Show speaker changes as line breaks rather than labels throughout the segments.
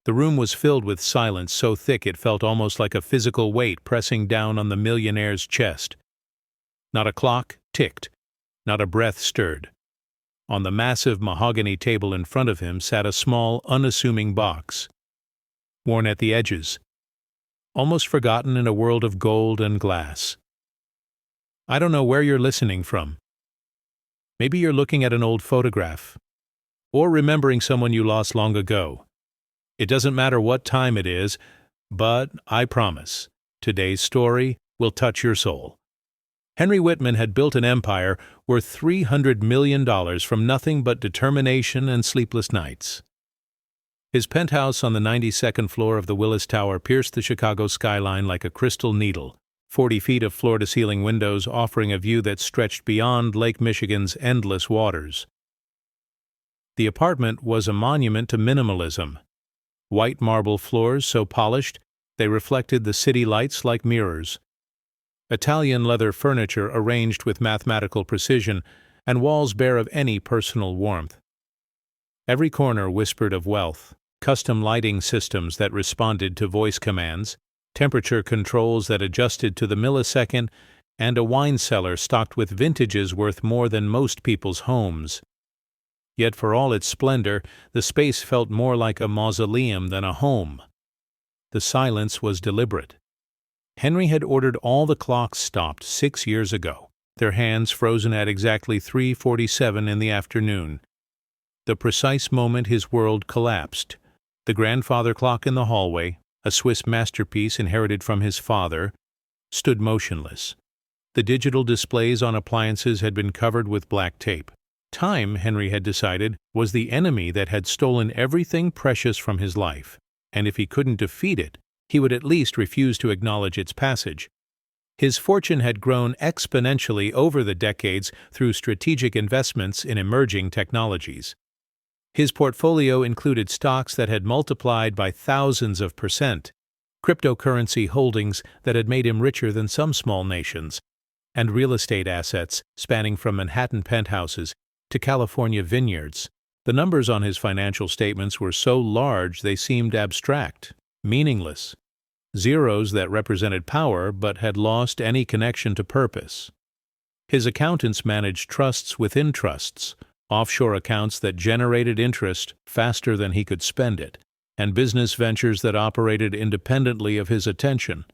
The room was filled with silence so thick it felt almost like a physical weight pressing down on the millionaire's chest. Not a clock ticked, not a breath stirred. On the massive mahogany table in front of him sat a small, unassuming box, worn at the edges, almost forgotten in a world of gold and glass. I don't know where you're listening from. Maybe you're looking at an old photograph, or remembering someone you lost long ago. It doesn't matter what time it is, but I promise, today's story will touch your soul. Henry Whitman had built an empire worth $300 million from nothing but determination and sleepless nights. His penthouse on the 92nd floor of the Willis Tower pierced the Chicago skyline like a crystal needle, 40 feet of floor-to-ceiling windows offering a view that stretched beyond Lake Michigan's endless waters. The apartment was a monument to minimalism. White marble floors so polished they reflected the city lights like mirrors. Italian leather furniture arranged with mathematical precision, and walls bare of any personal warmth. Every corner whispered of wealth, custom lighting systems that responded to voice commands, temperature controls that adjusted to the millisecond, and a wine cellar stocked with vintages worth more than most people's homes. Yet for all its splendor, the space felt more like a mausoleum than a home. The silence was deliberate. Henry had ordered all the clocks stopped 6 years ago, their hands frozen at exactly 3:47 in the afternoon. The precise moment his world collapsed. The grandfather clock in the hallway, a Swiss masterpiece inherited from his father, stood motionless. The digital displays on appliances had been covered with black tape. Time, Henry had decided, was the enemy that had stolen everything precious from his life, and if he couldn't defeat it, he would at least refuse to acknowledge its passage. His fortune had grown exponentially over the decades through strategic investments in emerging technologies. His portfolio included stocks that had multiplied by thousands of %, cryptocurrency holdings that had made him richer than some small nations, and real estate assets spanning from Manhattan penthouses to California vineyards. The numbers on his financial statements were so large they seemed abstract, meaningless. Zeros that represented power but had lost any connection to purpose. His accountants managed trusts within trusts, offshore accounts that generated interest faster than he could spend it, and business ventures that operated independently of his attention.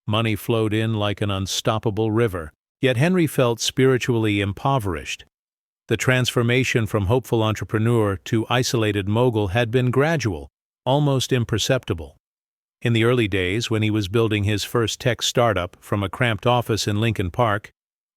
Money flowed in like an unstoppable river, yet Henry felt spiritually impoverished. The transformation from hopeful entrepreneur to isolated mogul had been gradual, almost imperceptible. In the early days, when he was building his first tech startup from a cramped office in Lincoln Park,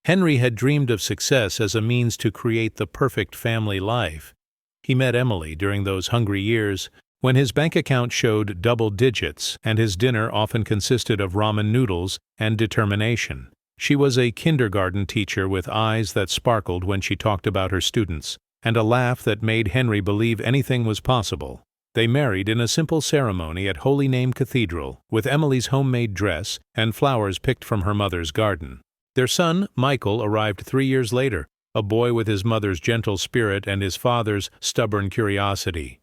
Henry had dreamed of success as a means to create the perfect family life. He met Emily during those hungry years, when his bank account showed double digits and his dinner often consisted of ramen noodles and determination. She was a kindergarten teacher with eyes that sparkled when she talked about her students, and a laugh that made Henry believe anything was possible. They married in a simple ceremony at Holy Name Cathedral, with Emily's homemade dress and flowers picked from her mother's garden. Their son, Michael, arrived 3 years later, a boy with his mother's gentle spirit and his father's stubborn curiosity.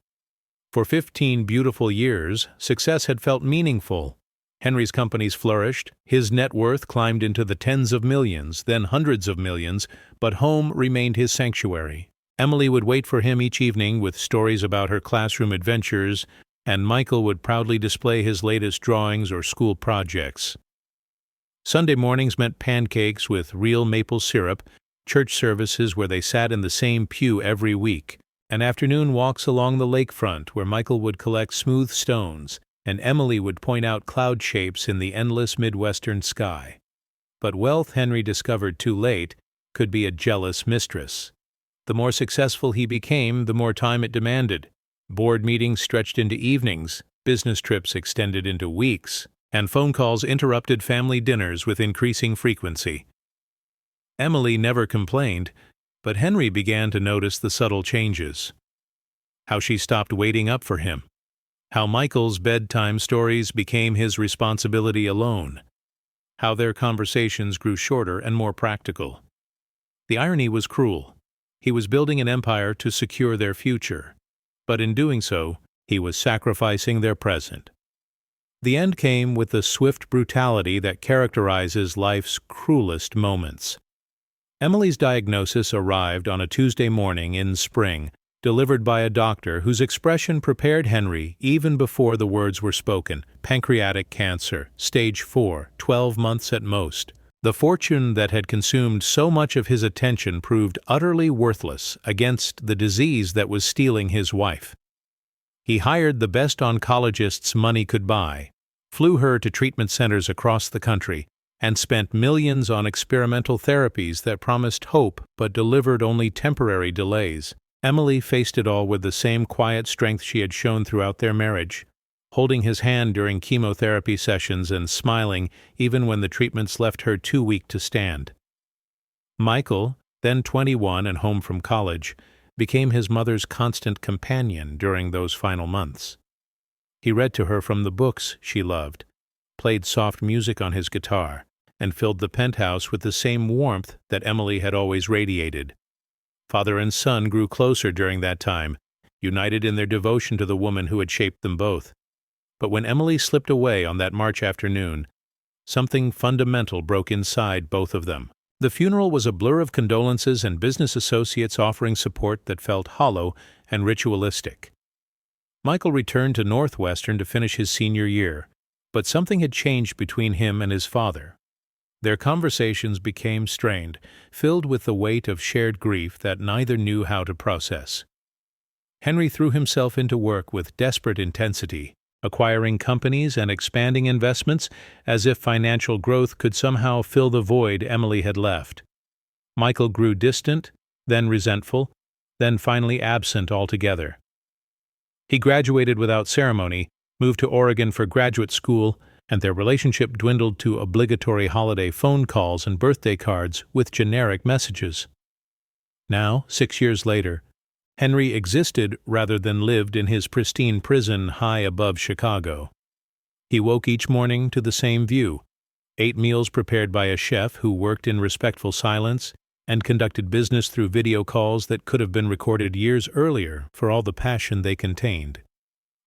For 15 beautiful years, success had felt meaningful. Henry's companies flourished, his net worth climbed into the tens of millions, then hundreds of millions, but home remained his sanctuary. Emily would wait for him each evening with stories about her classroom adventures, and Michael would proudly display his latest drawings or school projects. Sunday mornings meant pancakes with real maple syrup, church services where they sat in the same pew every week, and afternoon walks along the lakefront where Michael would collect smooth stones, and Emily would point out cloud shapes in the endless Midwestern sky. But wealth, Henry discovered too late, could be a jealous mistress. The more successful he became, the more time it demanded. Board meetings stretched into evenings, business trips extended into weeks, and phone calls interrupted family dinners with increasing frequency. Emily never complained, but Henry began to notice the subtle changes. How she stopped waiting up for him. How Michael's bedtime stories became his responsibility alone. How their conversations grew shorter and more practical. The irony was cruel. He was building an empire to secure their future, but in doing so, He was sacrificing their present. The end came with the swift brutality that characterizes life's cruelest moments. Emily's diagnosis arrived on a Tuesday morning in spring, delivered by a doctor whose expression prepared Henry even before the words were spoken: pancreatic cancer, stage 4, 12 months at most. The fortune that had consumed so much of his attention proved utterly worthless against the disease that was stealing his wife. He hired the best oncologists money could buy, flew her to treatment centers across the country, and spent millions on experimental therapies that promised hope but delivered only temporary delays. Emily faced it all with the same quiet strength she had shown throughout their marriage, holding his hand during chemotherapy sessions and smiling even when the treatments left her too weak to stand. Michael, then 21 and home from college, became his mother's constant companion during those final months. He read to her from the books she loved, played soft music on his guitar, and filled the penthouse with the same warmth that Emily had always radiated. Father and son grew closer during that time, united in their devotion to the woman who had shaped them both. But when Emily slipped away on that March afternoon, something fundamental broke inside both of them. The funeral was a blur of condolences and business associates offering support that felt hollow and ritualistic. Michael returned to Northwestern to finish his senior year, but something had changed between him and his father. Their conversations became strained, filled with the weight of shared grief that neither knew how to process. Henry threw himself into work with desperate intensity, acquiring companies and expanding investments as if financial growth could somehow fill the void Emily had left. Michael grew distant, then resentful, then finally absent altogether. He graduated without ceremony, moved to Oregon for graduate school, and their relationship dwindled to obligatory holiday phone calls and birthday cards with generic messages. Now, 6 years later, Henry existed rather than lived in his pristine prison high above Chicago. He woke each morning to the same view: 8 meals prepared by a chef who worked in respectful silence and conducted business through video calls that could have been recorded years earlier for all the passion they contained.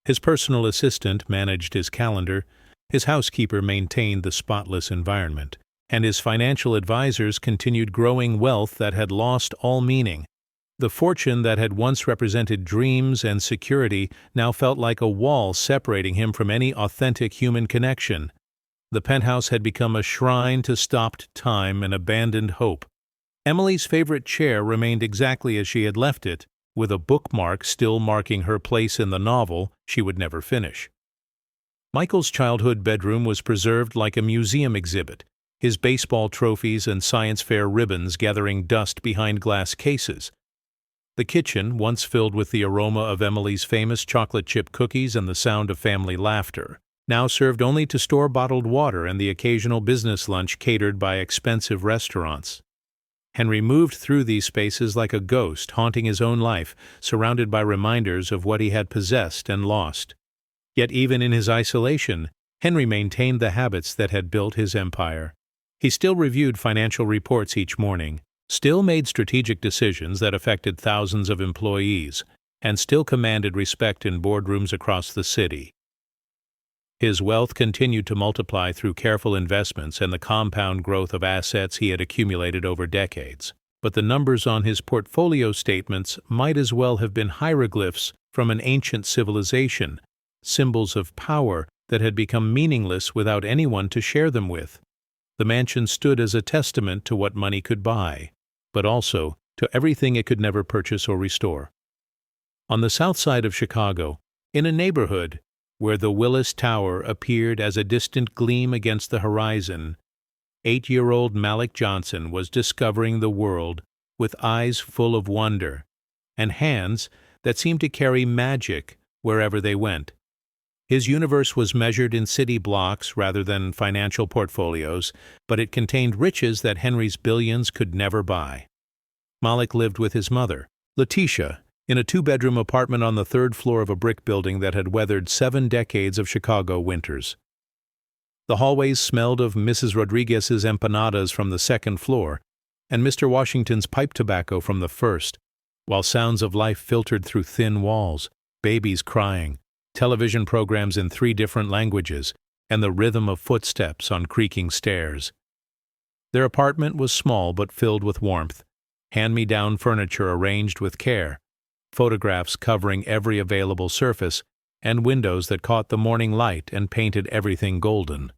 His personal assistant managed his calendar, his housekeeper maintained the spotless environment, and his financial advisors continued growing wealth that had lost all meaning. The fortune that had once represented dreams and security now felt like a wall separating him from any authentic human connection. The penthouse had become a shrine to stopped time and abandoned hope. Emily's favorite chair remained exactly as she had left it, with a bookmark still marking her place in the novel she would never finish. Michael's childhood bedroom was preserved like a museum exhibit, his baseball trophies and science fair ribbons gathering dust behind glass cases. The kitchen, once filled with the aroma of Emily's famous chocolate chip cookies and the sound of family laughter, now served only to store bottled water and the occasional business lunch catered by expensive restaurants. Henry moved through these spaces like a ghost, haunting his own life, surrounded by reminders of what he had possessed and lost. Yet even in his isolation, Henry maintained the habits that had built his empire. He still reviewed financial reports each morning, still made strategic decisions that affected thousands of employees, and still commanded respect in boardrooms across the city. His wealth continued to multiply through careful investments and the compound growth of assets he had accumulated over decades. But the numbers on his portfolio statements might as well have been hieroglyphs from an ancient civilization, symbols of power that had become meaningless without anyone to share them with. The mansion stood as a testament to what money could buy, but also to everything it could never purchase or restore. On the south side of Chicago, in a neighborhood where the Willis Tower appeared as a distant gleam against the horizon, 8-year-old Malik Johnson was discovering the world with eyes full of wonder and hands that seemed to carry magic wherever they went. His universe was measured in city blocks rather than financial portfolios, but it contained riches that Henry's billions could never buy. Malik lived with his mother, Letitia, in a 2-bedroom apartment on the 3rd floor of a brick building that had weathered 7 decades of Chicago winters. The hallways smelled of Mrs. Rodriguez's empanadas from the 2nd floor and Mr. Washington's pipe tobacco from the 1st, while sounds of life filtered through thin walls, babies crying, television programs in 3 different languages, and the rhythm of footsteps on creaking stairs. Their apartment was small but filled with warmth, hand-me-down furniture arranged with care, photographs covering every available surface, and windows that caught the morning light and painted everything golden.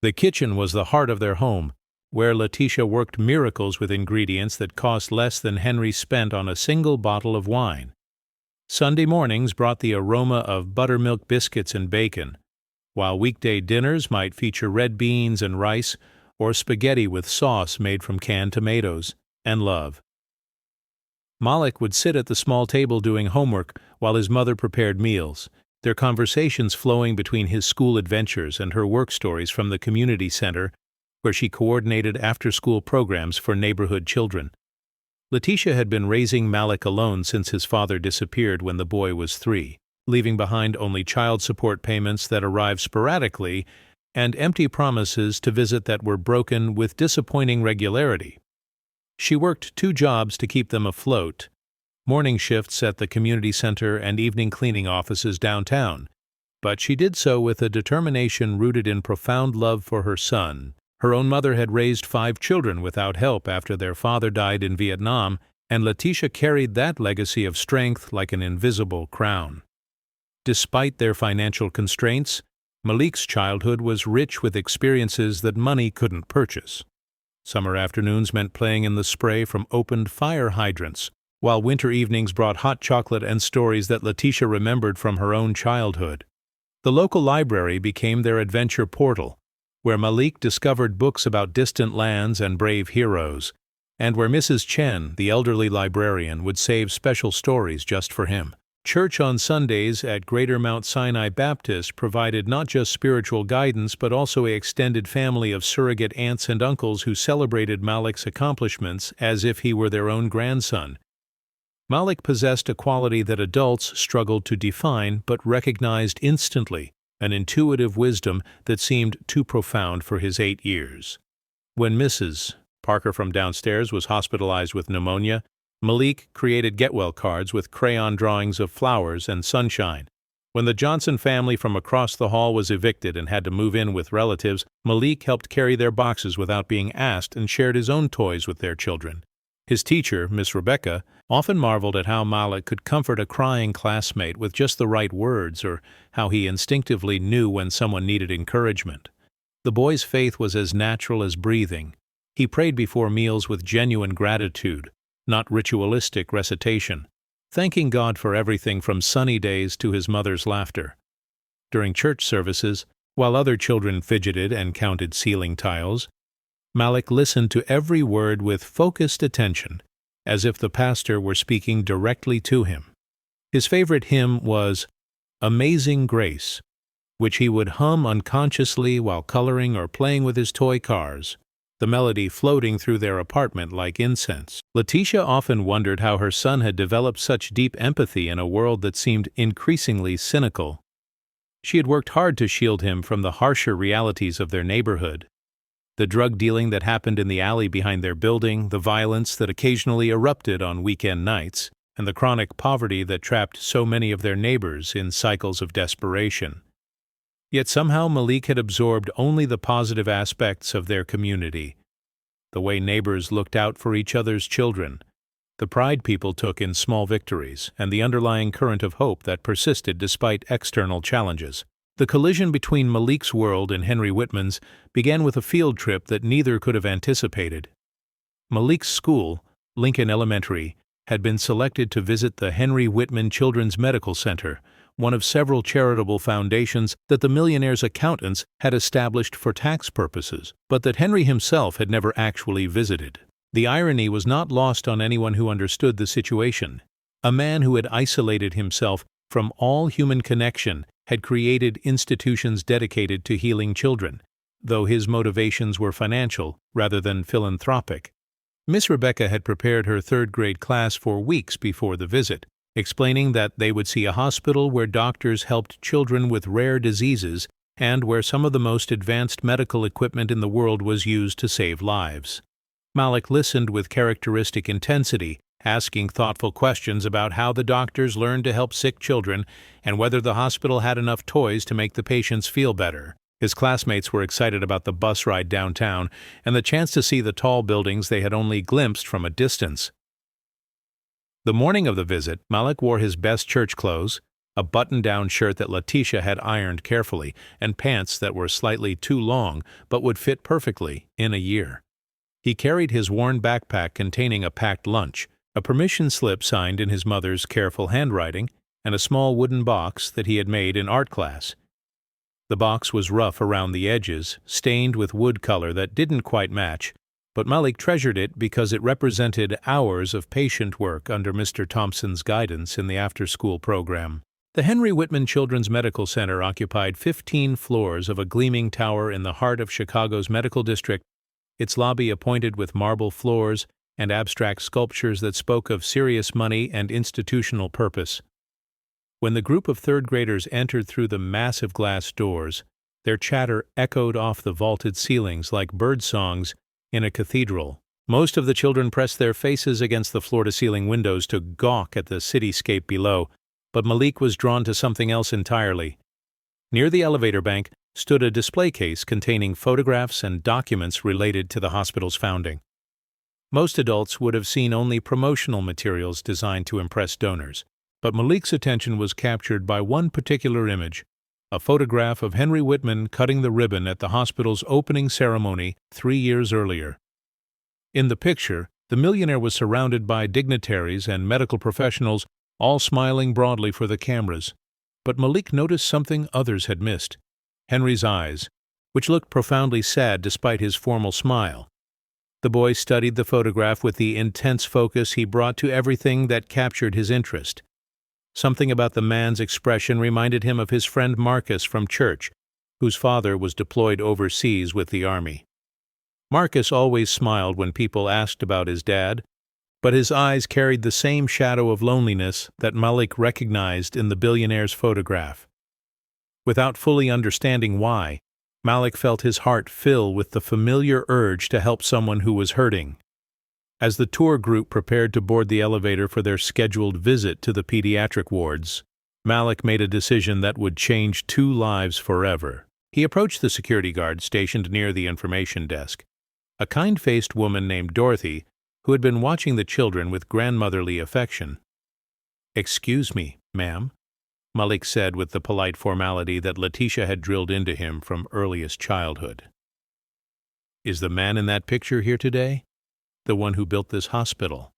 The kitchen was the heart of their home, where Letitia worked miracles with ingredients that cost less than Henry spent on a single bottle of wine. Sunday mornings brought the aroma of buttermilk biscuits and bacon, while weekday dinners might feature red beans and rice or spaghetti with sauce made from canned tomatoes and love. Malik would sit at the small table doing homework while his mother prepared meals, their conversations flowing between his school adventures and her work stories from the community center where she coordinated after-school programs for neighborhood children. Letitia had been raising Malik alone since his father disappeared when the boy was 3, leaving behind only child support payments that arrived sporadically and empty promises to visit that were broken with disappointing regularity. She worked 2 jobs to keep them afloat, morning shifts at the community center and evening cleaning offices downtown, but she did so with a determination rooted in profound love for her son. Her own mother had raised 5 children without help after their father died in Vietnam, and Letitia carried that legacy of strength like an invisible crown. Despite their financial constraints, Malik's childhood was rich with experiences that money couldn't purchase. Summer afternoons meant playing in the spray from opened fire hydrants, while winter evenings brought hot chocolate and stories that Letitia remembered from her own childhood. The local library became their adventure portal, where Malik discovered books about distant lands and brave heroes, and where Mrs. Chen, the elderly librarian, would save special stories just for him. Church on Sundays at Greater Mount Sinai Baptist provided not just spiritual guidance but also an extended family of surrogate aunts and uncles who celebrated Malik's accomplishments as if he were their own grandson. Malik possessed a quality that adults struggled to define but recognized instantly, an intuitive wisdom that seemed too profound for his 8 years. When Mrs. Parker from downstairs was hospitalized with pneumonia, Malik created get-well cards with crayon drawings of flowers and sunshine. When the Johnson family from across the hall was evicted and had to move in with relatives, Malik helped carry their boxes without being asked and shared his own toys with their children. His teacher, Miss Rebecca, often marveled at how Malik could comfort a crying classmate with just the right words or how he instinctively knew when someone needed encouragement. The boy's faith was as natural as breathing. He prayed before meals with genuine gratitude, not ritualistic recitation, thanking God for everything from sunny days to his mother's laughter. During church services, while other children fidgeted and counted ceiling tiles, Malik listened to every word with focused attention, as if the pastor were speaking directly to him. His favorite hymn was "Amazing Grace," which he would hum unconsciously while coloring or playing with his toy cars, the melody floating through their apartment like incense. Letitia often wondered how her son had developed such deep empathy in a world that seemed increasingly cynical. She had worked hard to shield him from the harsher realities of their neighborhood. The drug dealing that happened in the alley behind their building, the violence that occasionally erupted on weekend nights, and the chronic poverty that trapped so many of their neighbors in cycles of desperation. Yet somehow Malik had absorbed only the positive aspects of their community. The way neighbors looked out for each other's children, the pride people took in small victories, and the underlying current of hope that persisted despite external challenges. The collision between Malik's world and Henry Whitman's began with a field trip that neither could have anticipated. Malik's school, Lincoln Elementary, had been selected to visit the Henry Whitman Children's Medical Center, one of several charitable foundations that the Millionaire's accountants had established for tax purposes, but that Henry himself had never actually visited. The irony was not lost on anyone who understood the situation. A man who had isolated himself from all human connection had created institutions dedicated to healing children, though his motivations were financial rather than philanthropic. Miss Rebecca had prepared her third-grade class for weeks before the visit, explaining that they would see a hospital where doctors helped children with rare diseases and where some of the most advanced medical equipment in the world was used to save lives. Malik listened with characteristic intensity asking thoughtful questions about how the doctors learned to help sick children and whether the hospital had enough toys to make the patients feel better. His classmates were excited about the bus ride downtown and the chance to see the tall buildings they had only glimpsed from a distance. The morning of the visit, Malik wore his best church clothes, a button-down shirt that Letitia had ironed carefully, and pants that were slightly too long but would fit perfectly in a year. He carried his worn backpack containing a packed lunch, a permission slip signed in his mother's careful handwriting, and a small wooden box that he had made in art class. The box was rough around the edges, stained with wood color that didn't quite match, but Malik treasured it because it represented hours of patient work under Mr. Thompson's guidance in the after-school program. The Henry Whitman Children's Medical Center occupied 15 floors of a gleaming tower in the heart of Chicago's medical district, its lobby appointed with marble floors and abstract sculptures that spoke of serious money and institutional purpose. When the group of third-graders entered through the massive glass doors, their chatter echoed off the vaulted ceilings like bird songs in a cathedral. Most of the children pressed their faces against the floor-to-ceiling windows to gawk at the cityscape below, but Malik was drawn to something else entirely. Near the elevator bank stood a display case containing photographs and documents related to the hospital's founding. Most adults would have seen only promotional materials designed to impress donors, but Malik's attention was captured by one particular image, a photograph of Henry Whitman cutting the ribbon at the hospital's opening ceremony 3 years earlier. In the picture, the millionaire was surrounded by dignitaries and medical professionals, all smiling broadly for the cameras. But Malik noticed something others had missed: Henry's eyes, which looked profoundly sad despite his formal smile. The boy studied the photograph with the intense focus he brought to everything that captured his interest. Something about the man's expression reminded him of his friend Marcus from church, whose father was deployed overseas with the army. Marcus always smiled when people asked about his dad, but his eyes carried the same shadow of loneliness that Malik recognized in the billionaire's photograph. Without fully understanding why, Malik felt his heart fill with the familiar urge to help someone who was hurting. As the tour group prepared to board the elevator for their scheduled visit to the pediatric wards, Malik made a decision that would change 2 lives forever. He approached the security guard stationed near the information desk, a kind-faced woman named Dorothy, who had been watching the children with grandmotherly affection. "Excuse me, ma'am," Malik said with the polite formality that Letitia had drilled into him from earliest childhood. "Is the man in that picture here today? The one who built this hospital?"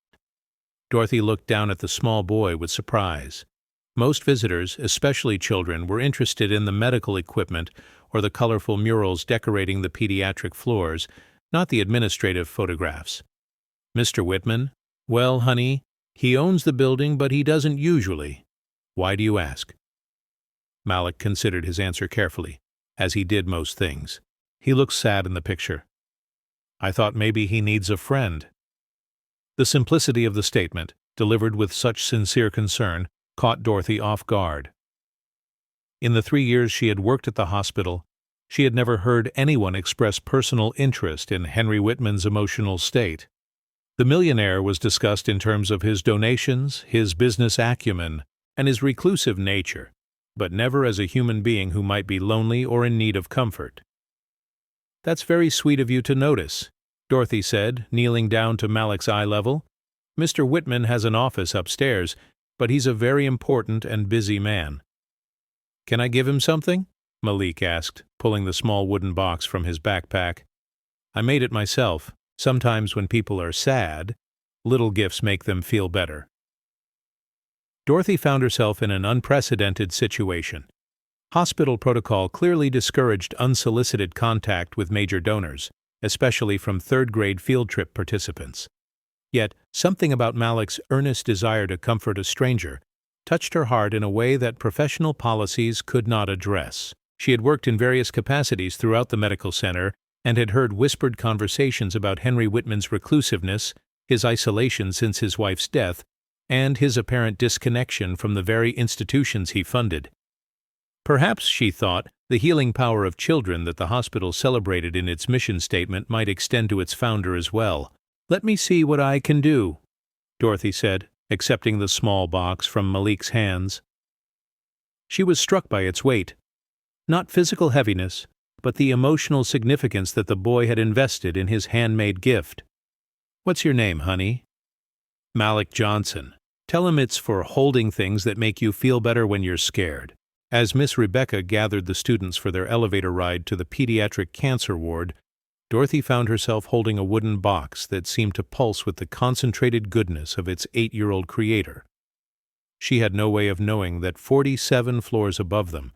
Dorothy looked down at the small boy with surprise. Most visitors, especially children, were interested in the medical equipment or the colorful murals decorating the pediatric floors, not the administrative photographs. "Mr. Whitman? Well, honey, he owns the building, but he doesn't usually. Why do you ask?" Malik considered his answer carefully, as he did most things. He looked sad in the picture. "I thought maybe he needs a friend." The simplicity of the statement, delivered with such sincere concern, caught Dorothy off guard. In the 3 years she had worked at the hospital, she had never heard anyone express personal interest in Henry Whitman's emotional state. The millionaire was discussed in terms of his donations, his business acumen, and his reclusive nature, but never as a human being who might be lonely or in need of comfort. "That's very sweet of you to notice," Dorothy said, kneeling down to Malik's eye level. "Mr. Whitman has an office upstairs, but he's a very important and busy man." "Can I give him something?" Malik asked, pulling the small wooden box from his backpack. "I made it myself. Sometimes when people are sad, little gifts make them feel better." Dorothy found herself in an unprecedented situation. Hospital protocol clearly discouraged unsolicited contact with major donors, especially from third-grade field trip participants. Yet, something about Malik's earnest desire to comfort a stranger touched her heart in a way that professional policies could not address. She had worked in various capacities throughout the medical center and had heard whispered conversations about Henry Whitman's reclusiveness, his isolation since his wife's death, and his apparent disconnection from the very institutions he funded. Perhaps, she thought, the healing power of children that the hospital celebrated in its mission statement might extend to its founder as well. "Let me see what I can do." Dorothy said, accepting the small box from Malik's hands. She was struck by its weight. Not physical heaviness, but the emotional significance that the boy had invested in his handmade gift. "What's your name, honey?" "Malik Johnson. Tell him it's for holding things that make you feel better when you're scared." As Miss Rebecca gathered the students for their elevator ride to the pediatric cancer ward, Dorothy found herself holding a wooden box that seemed to pulse with the concentrated goodness of its 8-year-old creator. She had no way of knowing that 47 floors above them,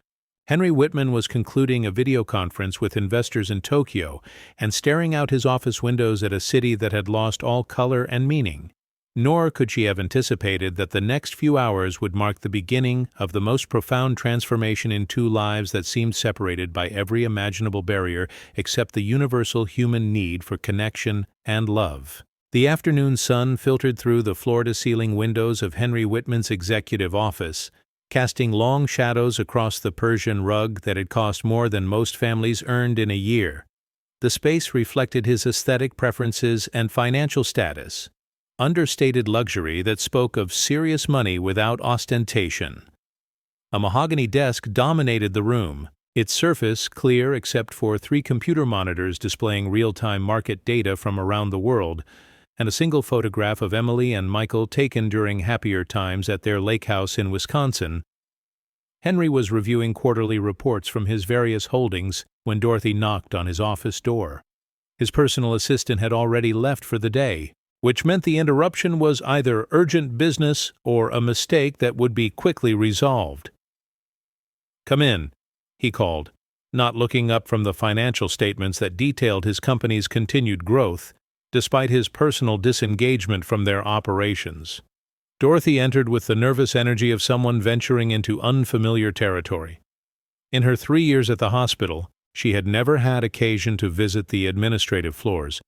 Henry Whitman was concluding a video conference with investors in Tokyo and staring out his office windows at a city that had lost all color and meaning. Nor could she have anticipated that the next few hours would mark the beginning of the most profound transformation in two lives that seemed separated by every imaginable barrier except the universal human need for connection and love. The afternoon sun filtered through the floor-to-ceiling windows of Henry Whitman's executive office, casting long shadows across the Persian rug that had cost more than most families earned in a year. The space reflected his aesthetic preferences and financial status, understated luxury that spoke of serious money without ostentation. A mahogany desk dominated the room, its surface clear except for 3 computer monitors displaying real-time market data from around the world, and a single photograph of Emily and Michael taken during happier times at their lake house in Wisconsin. Henry was reviewing quarterly reports from his various holdings when Dorothy knocked on his office door. His personal assistant had already left for the day, which meant the interruption was either urgent business or a mistake that would be quickly resolved. "Come in," he called, not looking up from the financial statements that detailed his company's continued growth, despite his personal disengagement from their operations. Dorothy entered with the nervous energy of someone venturing into unfamiliar territory. In her 3 years at the hospital, she had never had occasion to visit the administrative floors,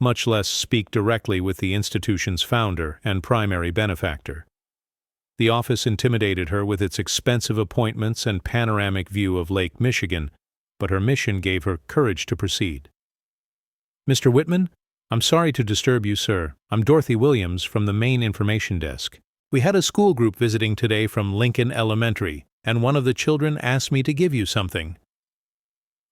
much less speak directly with the institution's founder and primary benefactor. The office intimidated her with its expensive appointments and panoramic view of Lake Michigan, but her mission gave her courage to proceed. "Mr. Whitman? I'm sorry to disturb you, sir. I'm Dorothy Williams from the main information desk. We had a school group visiting today from Lincoln Elementary, and one of the children asked me to give you something."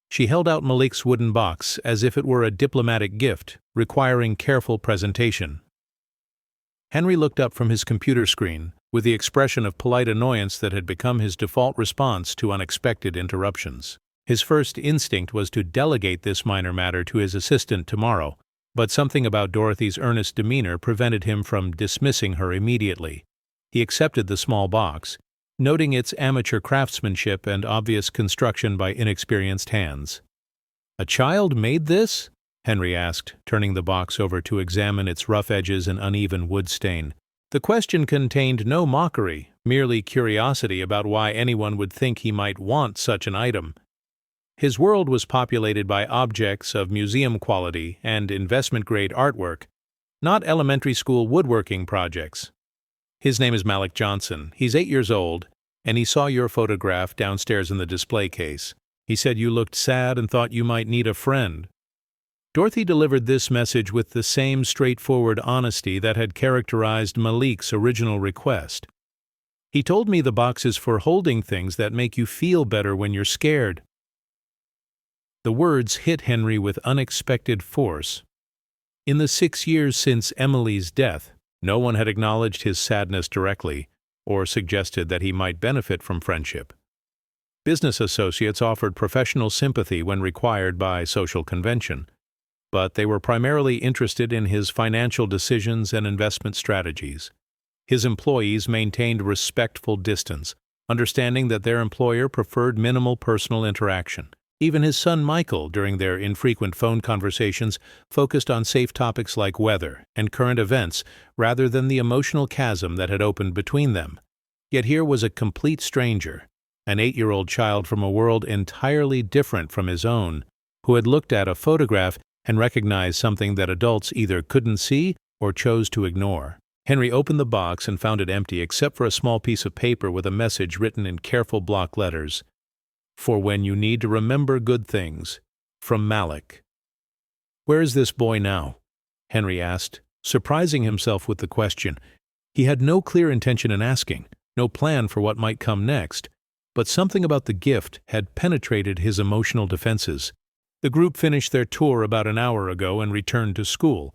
She held out Malik's wooden box as if it were a diplomatic gift, requiring careful presentation. Henry looked up from his computer screen with the expression of polite annoyance that had become his default response to unexpected interruptions. His first instinct was to delegate this minor matter to his assistant tomorrow, but something about Dorothy's earnest demeanor prevented him from dismissing her immediately. He accepted the small box, noting its amateur craftsmanship and obvious construction by inexperienced hands. "A child made this?" Henry asked, turning the box over to examine its rough edges and uneven wood stain. The question contained no mockery, merely curiosity about why anyone would think he might want such an item. His world was populated by objects of museum quality and investment-grade artwork, not elementary school woodworking projects. "His name is Malik Johnson. He's 8 years old, and he saw your photograph downstairs in the display case. He said you looked sad and thought you might need a friend." Dorothy delivered this message with the same straightforward honesty that had characterized Malik's original request. "He told me the box is for holding things that make you feel better when you're scared." The words hit Henry with unexpected force. In the 6 years since Emily's death, no one had acknowledged his sadness directly, or suggested that he might benefit from friendship. Business associates offered professional sympathy when required by social convention, but they were primarily interested in his financial decisions and investment strategies. His employees maintained respectful distance, understanding that their employer preferred minimal personal interaction. Even his son Michael, during their infrequent phone conversations, focused on safe topics like weather and current events rather than the emotional chasm that had opened between them. Yet here was a complete stranger, an 8-year-old child from a world entirely different from his own, who had looked at a photograph and recognized something that adults either couldn't see or chose to ignore. Henry opened the box and found it empty except for a small piece of paper with a message written in careful block letters. "For when you need to remember good things, from Malik." "Where is this boy now?" Henry asked, surprising himself with the question. He had no clear intention in asking, no plan for what might come next, but something about the gift had penetrated his emotional defenses. The group finished their tour about an hour ago and returned to school.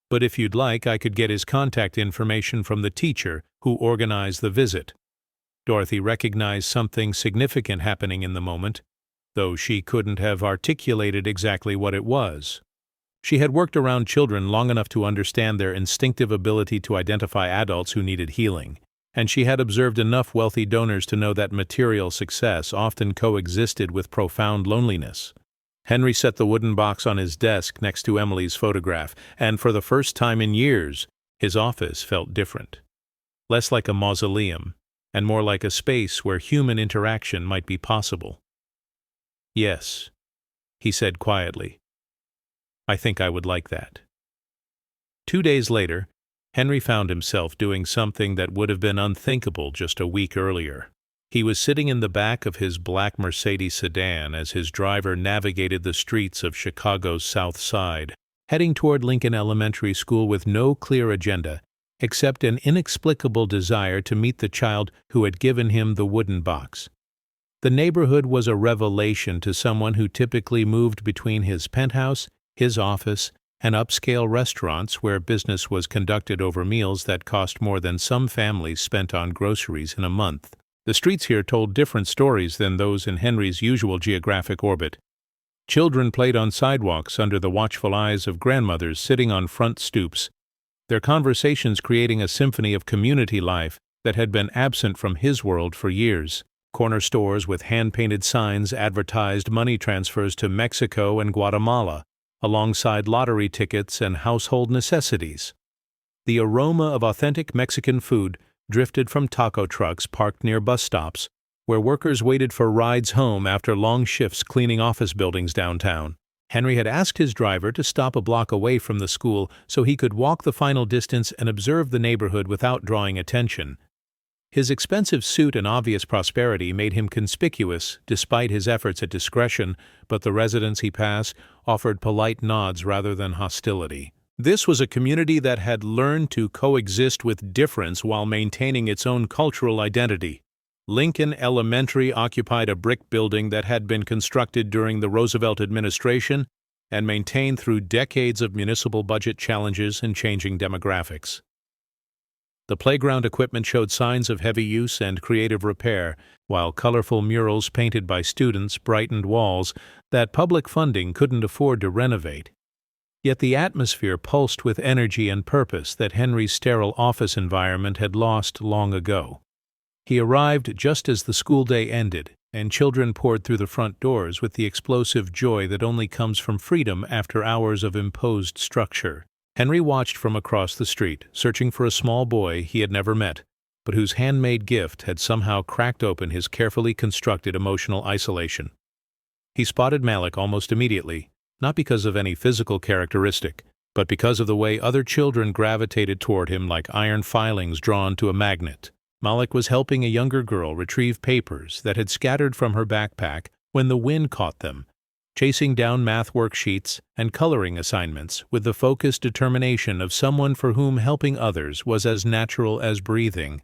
But if you'd like, I could get his contact information from the teacher who organized the visit. Dorothy recognized something significant happening in the moment, though she couldn't have articulated exactly what it was. She had worked around children long enough to understand their instinctive ability to identify adults who needed healing, and she had observed enough wealthy donors to know that material success often coexisted with profound loneliness. Henry set the wooden box on his desk next to Emily's photograph, and for the first time in years, his office felt different. Less like a mausoleum, and more like a space where human interaction might be possible. "Yes," he said quietly. "I think I would like that." 2 days later, Henry found himself doing something that would have been unthinkable just a week earlier. He was sitting in the back of his black Mercedes sedan as his driver navigated the streets of Chicago's South Side, heading toward Lincoln Elementary School with no clear agenda, except an inexplicable desire to meet the child who had given him the wooden box. The neighborhood was a revelation to someone who typically moved between his penthouse, his office, and upscale restaurants where business was conducted over meals that cost more than some families spent on groceries in a month. The streets here told different stories than those in Henry's usual geographic orbit. Children played on sidewalks under the watchful eyes of grandmothers sitting on front stoops, their conversations creating a symphony of community life that had been absent from his world for years. Corner stores with hand-painted signs advertised money transfers to Mexico and Guatemala, alongside lottery tickets and household necessities. The aroma of authentic Mexican food drifted from taco trucks parked near bus stops, where workers waited for rides home after long shifts cleaning office buildings downtown. Henry had asked his driver to stop a block away from the school so he could walk the final distance and observe the neighborhood without drawing attention. His expensive suit and obvious prosperity made him conspicuous despite his efforts at discretion, but the residents he passed offered polite nods rather than hostility. This was a community that had learned to coexist with difference while maintaining its own cultural identity. Lincoln Elementary occupied a brick building that had been constructed during the Roosevelt administration and maintained through decades of municipal budget challenges and changing demographics. The playground equipment showed signs of heavy use and creative repair, while colorful murals painted by students brightened walls that public funding couldn't afford to renovate. Yet the atmosphere pulsed with energy and purpose that Henry's sterile office environment had lost long ago. He arrived just as the school day ended, and children poured through the front doors with the explosive joy that only comes from freedom after hours of imposed structure. Henry watched from across the street, searching for a small boy he had never met, but whose handmade gift had somehow cracked open his carefully constructed emotional isolation. He spotted Malik almost immediately, not because of any physical characteristic, but because of the way other children gravitated toward him like iron filings drawn to a magnet. Malik was helping a younger girl retrieve papers that had scattered from her backpack when the wind caught them, chasing down math worksheets and coloring assignments with the focused determination of someone for whom helping others was as natural as breathing.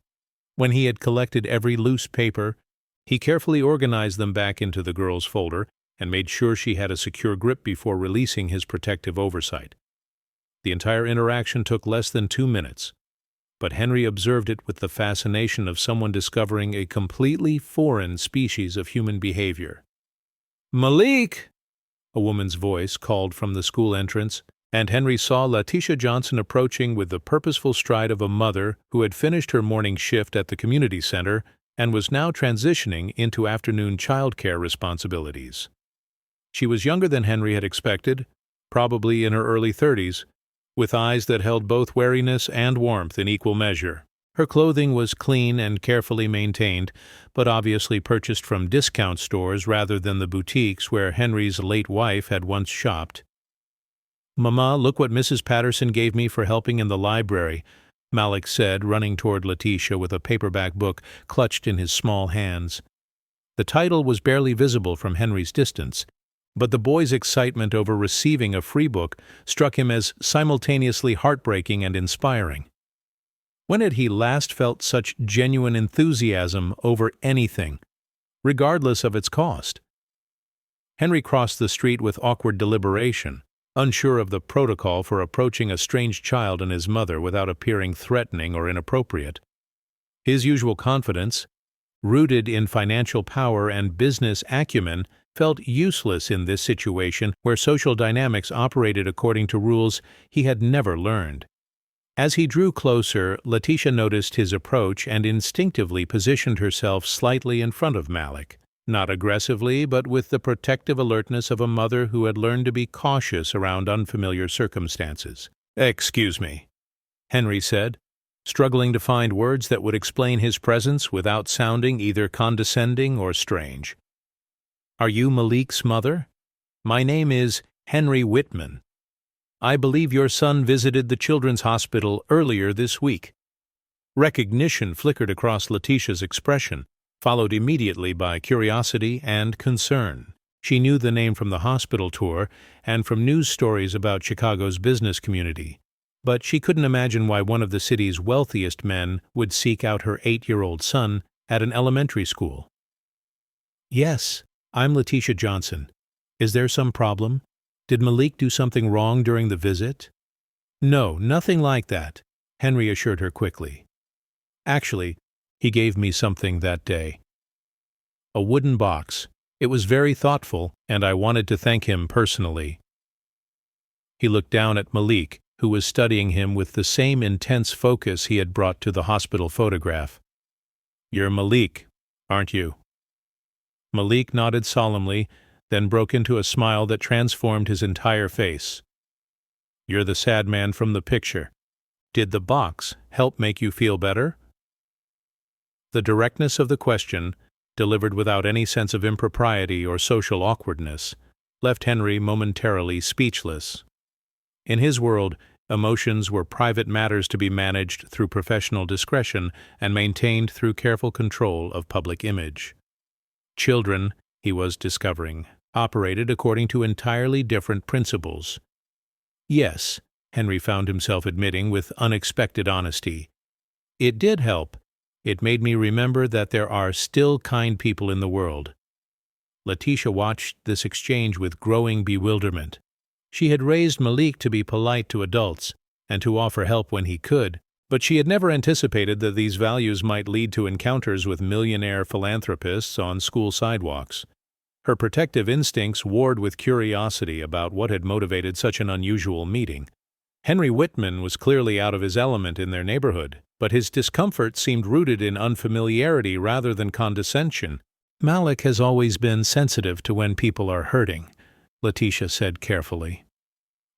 When he had collected every loose paper, he carefully organized them back into the girl's folder and made sure she had a secure grip before releasing his protective oversight. The entire interaction took less than 2 minutes, but Henry observed it with the fascination of someone discovering a completely foreign species of human behavior. "Malik!" a woman's voice called from the school entrance, and Henry saw Letitia Johnson approaching with the purposeful stride of a mother who had finished her morning shift at the community center and was now transitioning into afternoon childcare responsibilities. She was younger than Henry had expected, probably in her early 30s, with eyes that held both wariness and warmth in equal measure. Her clothing was clean and carefully maintained, but obviously purchased from discount stores rather than the boutiques where Henry's late wife had once shopped. "Mama, look what Mrs. Patterson gave me for helping in the library," Malik said, running toward Letitia with a paperback book clutched in his small hands. The title was barely visible from Henry's distance, But the boy's excitement over receiving a free book struck him as simultaneously heartbreaking and inspiring. When had he last felt such genuine enthusiasm over anything, regardless of its cost? Henry crossed the street with awkward deliberation, unsure of the protocol for approaching a strange child and his mother without appearing threatening or inappropriate. His usual confidence, rooted in financial power and business acumen, felt useless in this situation where social dynamics operated according to rules he had never learned. As he drew closer, Letitia noticed his approach and instinctively positioned herself slightly in front of Malik, not aggressively but with the protective alertness of a mother who had learned to be cautious around unfamiliar circumstances. "Excuse me," Henry said, struggling to find words that would explain his presence without sounding either condescending or strange. "Are you Malik's mother? My name is Henry Whitman. I believe your son visited the children's hospital earlier this week." Recognition flickered across Letitia's expression, followed immediately by curiosity and concern. She knew the name from the hospital tour and from news stories about Chicago's business community, but she couldn't imagine why one of the city's wealthiest men would seek out her 8-year-old son at an elementary school. "Yes, I'm Letitia Johnson. Is there some problem? Did Malik do something wrong during the visit?" "No, nothing like that," Henry assured her quickly. "Actually, he gave me something that day. A wooden box. It was very thoughtful, and I wanted to thank him personally." He looked down at Malik, who was studying him with the same intense focus he had brought to the hospital photograph. "You're Malik, aren't you?" Malik nodded solemnly, then broke into a smile that transformed his entire face. "You're the sad man from the picture. Did the box help make you feel better?" The directness of the question, delivered without any sense of impropriety or social awkwardness, left Henry momentarily speechless. In his world, emotions were private matters to be managed through professional discretion and maintained through careful control of public image. Children, he was discovering, operated according to entirely different principles. Yes, Henry found himself admitting with unexpected honesty. It did help. It made me remember that there are still kind people in the world. Letitia watched this exchange with growing bewilderment. She had raised Malik to be polite to adults and to offer help when he could, but she had never anticipated that these values might lead to encounters with millionaire philanthropists on school sidewalks. Her protective instincts warred with curiosity about what had motivated such an unusual meeting. Henry Whitman was clearly out of his element in their neighborhood, but his discomfort seemed rooted in unfamiliarity rather than condescension. "Malik has always been sensitive to when people are hurting," Letitia said carefully.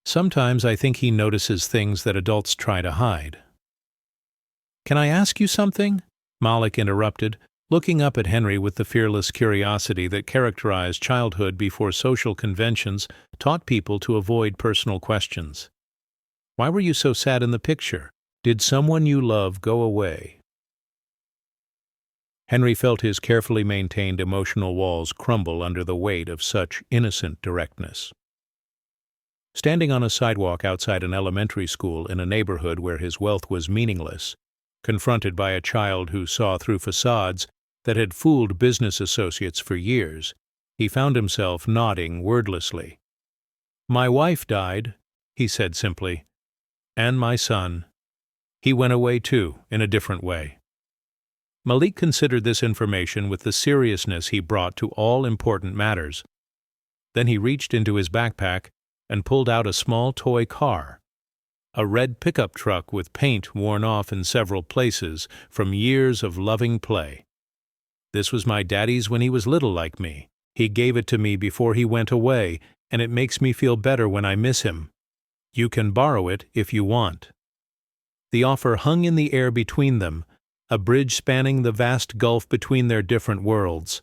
"Sometimes I think he notices things that adults try to hide." "Can I ask you something?" Malik interrupted, looking up at Henry with the fearless curiosity that characterized childhood before social conventions taught people to avoid personal questions. "Why were you so sad in the picture? Did someone you love go away?" Henry felt his carefully maintained emotional walls crumble under the weight of such innocent directness. Standing on a sidewalk outside an elementary school in a neighborhood where his wealth was meaningless, confronted by a child who saw through facades that had fooled business associates for years, he found himself nodding wordlessly. "My wife died," he said simply, "and my son. He went away too, in a different way." Malik considered this information with the seriousness he brought to all important matters. Then he reached into his backpack and pulled out a small toy car, a red pickup truck with paint worn off in several places from years of loving play. "This was my daddy's when he was little like me. He gave it to me before he went away, and it makes me feel better when I miss him. You can borrow it if you want." The offer hung in the air between them, a bridge spanning the vast gulf between their different worlds.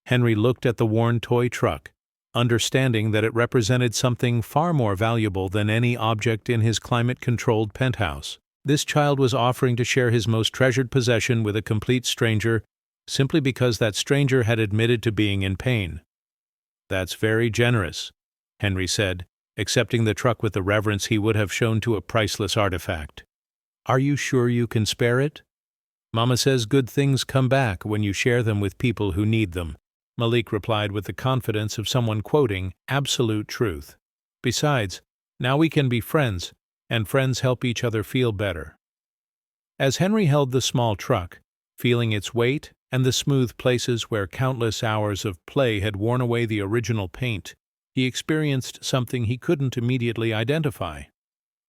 Henry looked at the worn toy truck, understanding that it represented something far more valuable than any object in his climate-controlled penthouse. This child was offering to share his most treasured possession with a complete stranger simply because that stranger had admitted to being in pain. "That's very generous," Henry said, accepting the truck with the reverence he would have shown to a priceless artifact. "Are you sure you can spare it?" "Mama says good things come back when you share them with people who need them," Malik replied with the confidence of someone quoting absolute truth. "Besides, now we can be friends, and friends help each other feel better." As Henry held the small truck, feeling its weight and the smooth places where countless hours of play had worn away the original paint, he experienced something he couldn't immediately identify.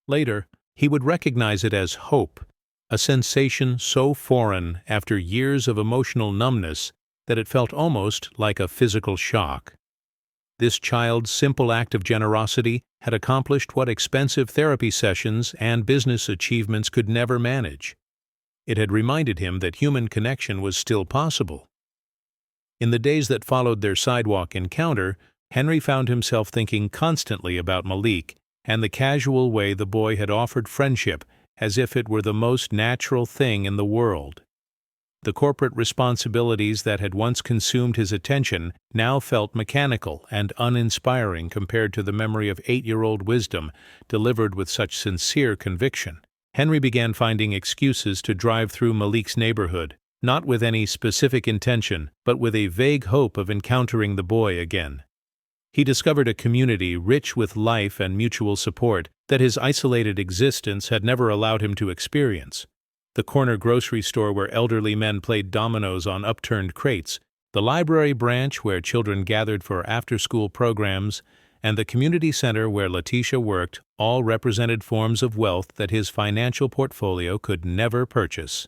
Later, he would recognize it as hope, a sensation so foreign after years of emotional numbness that it felt almost like a physical shock. This child's simple act of generosity had accomplished what expensive therapy sessions and business achievements could never manage. It had reminded him that human connection was still possible. In the days that followed their sidewalk encounter, Henry found himself thinking constantly about Malik and the casual way the boy had offered friendship as if it were the most natural thing in the world. The corporate responsibilities that had once consumed his attention now felt mechanical and uninspiring compared to the memory of 8-year-old wisdom delivered with such sincere conviction. Henry began finding excuses to drive through Malik's neighborhood, not with any specific intention, but with a vague hope of encountering the boy again. He discovered a community rich with life and mutual support that his isolated existence had never allowed him to experience. The corner grocery store where elderly men played dominoes on upturned crates, the library branch where children gathered for after-school programs, and the community center where Letitia worked all represented forms of wealth that his financial portfolio could never purchase.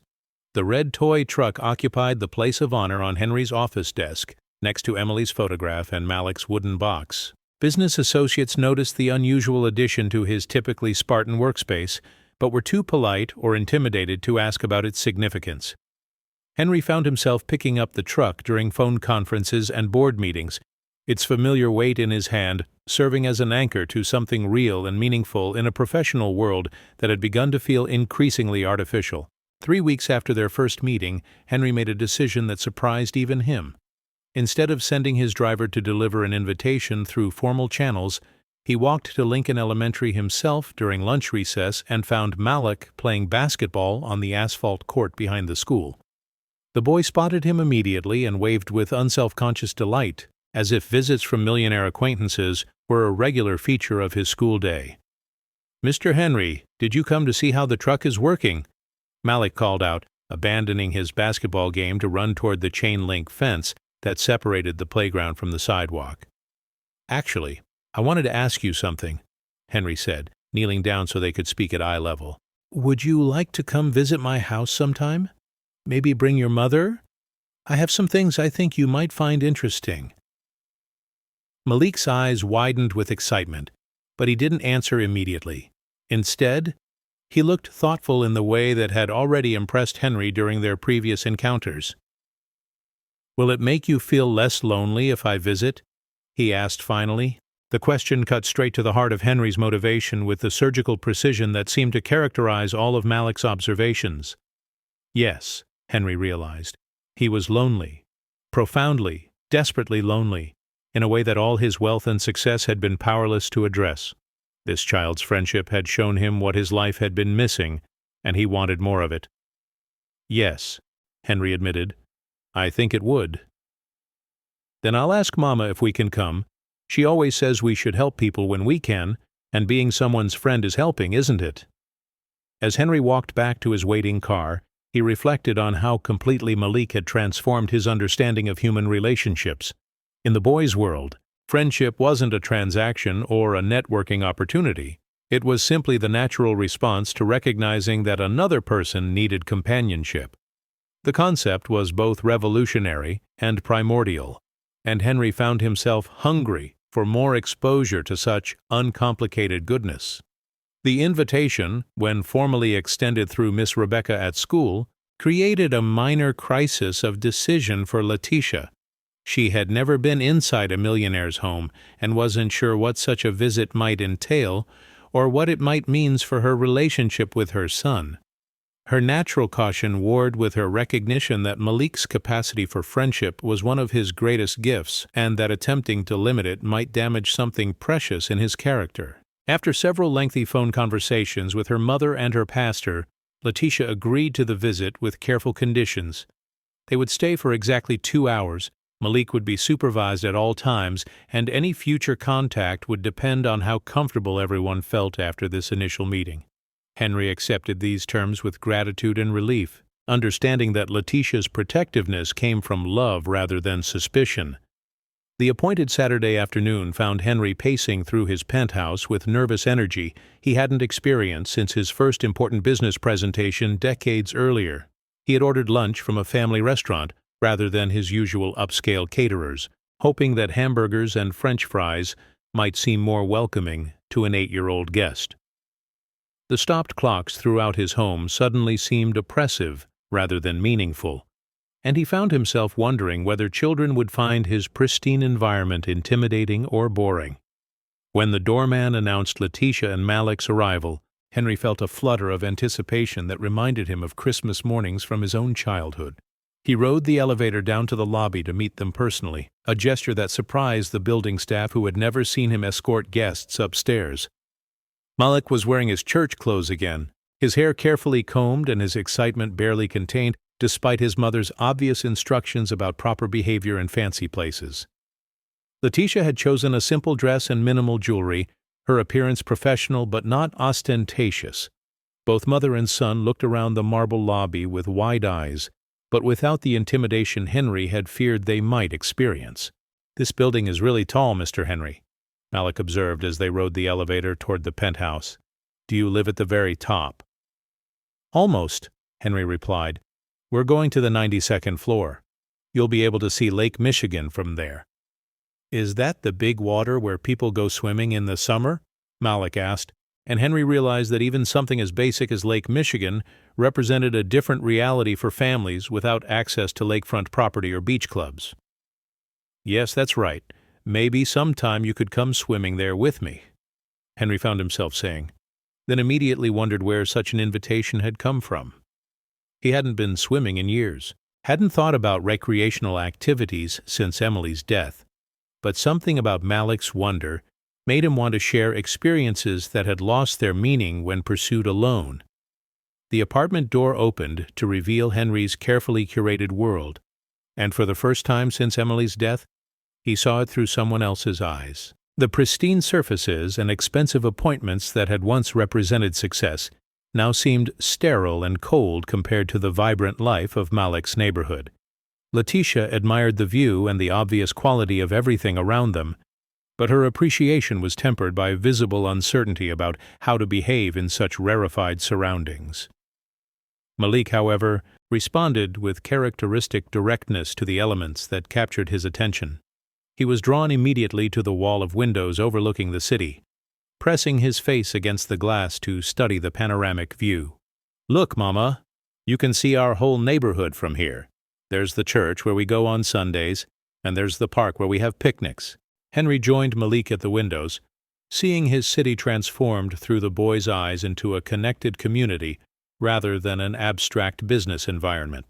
The red toy truck occupied the place of honor on Henry's office desk, next to Emily's photograph and Malik's wooden box. Business associates noticed the unusual addition to his typically Spartan workspace, but were too polite or intimidated to ask about its significance. Henry found himself picking up the truck during phone conferences and board meetings, its familiar weight in his hand serving as an anchor to something real and meaningful in a professional world that had begun to feel increasingly artificial. 3 weeks after their first meeting, Henry made a decision that surprised even him. Instead of sending his driver to deliver an invitation through formal channels, he walked to Lincoln Elementary himself during lunch recess and found Malik playing basketball on the asphalt court behind the school. The boy spotted him immediately and waved with unselfconscious delight, as if visits from millionaire acquaintances were a regular feature of his school day. "Mr. Henry, did you come to see how the truck is working?" Malik called out, abandoning his basketball game to run toward the chain-link fence that separated the playground from the sidewalk. "Actually, I wanted to ask you something," Henry said, kneeling down so they could speak at eye level. "Would you like to come visit my house sometime? Maybe bring your mother? I have some things I think you might find interesting." Malik's eyes widened with excitement, but he didn't answer immediately. Instead, he looked thoughtful in the way that had already impressed Henry during their previous encounters. "Will it make you feel less lonely if I visit?" he asked finally. The question cut straight to the heart of Henry's motivation with the surgical precision that seemed to characterize all of Malik's observations. Yes, Henry realized. He was lonely. Profoundly, desperately lonely, in a way that all his wealth and success had been powerless to address. This child's friendship had shown him what his life had been missing, and he wanted more of it. "Yes," Henry admitted. "I think it would." "Then I'll ask Mama if we can come. She always says we should help people when we can, and being someone's friend is helping, isn't it?" As Henry walked back to his waiting car, he reflected on how completely Malik had transformed his understanding of human relationships. In the boy's world, friendship wasn't a transaction or a networking opportunity. It was simply the natural response to recognizing that another person needed companionship. The concept was both revolutionary and primordial, and Henry found himself hungry for more exposure to such uncomplicated goodness. The invitation, when formally extended through Miss Rebecca at school, created a minor crisis of decision for Letitia. She had never been inside a millionaire's home and wasn't sure what such a visit might entail or what it might mean for her relationship with her son. Her natural caution warred with her recognition that Malik's capacity for friendship was one of his greatest gifts, and that attempting to limit it might damage something precious in his character. After several lengthy phone conversations with her mother and her pastor, Letitia agreed to the visit with careful conditions. They would stay for exactly 2 hours, Malik would be supervised at all times, and any future contact would depend on how comfortable everyone felt after this initial meeting. Henry accepted these terms with gratitude and relief, understanding that Letitia's protectiveness came from love rather than suspicion. The appointed Saturday afternoon found Henry pacing through his penthouse with nervous energy he hadn't experienced since his first important business presentation decades earlier. He had ordered lunch from a family restaurant rather than his usual upscale caterers, hoping that hamburgers and French fries might seem more welcoming to an 8-year-old guest. The stopped clocks throughout his home suddenly seemed oppressive rather than meaningful, and he found himself wondering whether children would find his pristine environment intimidating or boring. When the doorman announced Letitia and Malik's arrival, Henry felt a flutter of anticipation that reminded him of Christmas mornings from his own childhood. He rode the elevator down to the lobby to meet them personally, a gesture that surprised the building staff who had never seen him escort guests upstairs. Malik was wearing his church clothes again, his hair carefully combed and his excitement barely contained, despite his mother's obvious instructions about proper behavior in fancy places. Letitia had chosen a simple dress and minimal jewelry, her appearance professional but not ostentatious. Both mother and son looked around the marble lobby with wide eyes, but without the intimidation Henry had feared they might experience. "This building is really tall, Mr. Henry," Malik observed as they rode the elevator toward the penthouse. "Do you live at the very top?" "Almost," Henry replied. "We're going to the 92nd floor. You'll be able to see Lake Michigan from there." "Is that the big water where people go swimming in the summer?" Malik asked, and Henry realized that even something as basic as Lake Michigan represented a different reality for families without access to lakefront property or beach clubs. "Yes, that's right. Maybe sometime you could come swimming there with me," Henry found himself saying, then immediately wondered where such an invitation had come from. He hadn't been swimming in years, hadn't thought about recreational activities since Emily's death, but something about Malik's wonder made him want to share experiences that had lost their meaning when pursued alone. The apartment door opened to reveal Henry's carefully curated world, and for the first time since Emily's death, he saw it through someone else's eyes. The pristine surfaces and expensive appointments that had once represented success now seemed sterile and cold compared to the vibrant life of Malik's neighborhood. Letitia admired the view and the obvious quality of everything around them, but her appreciation was tempered by visible uncertainty about how to behave in such rarefied surroundings. Malik, however, responded with characteristic directness to the elements that captured his attention. He was drawn immediately to the wall of windows overlooking the city, pressing his face against the glass to study the panoramic view. "Look, Mama, you can see our whole neighborhood from here. There's the church where we go on Sundays, and there's the park where we have picnics." Henry joined Malik at the windows, seeing his city transformed through the boy's eyes into a connected community rather than an abstract business environment.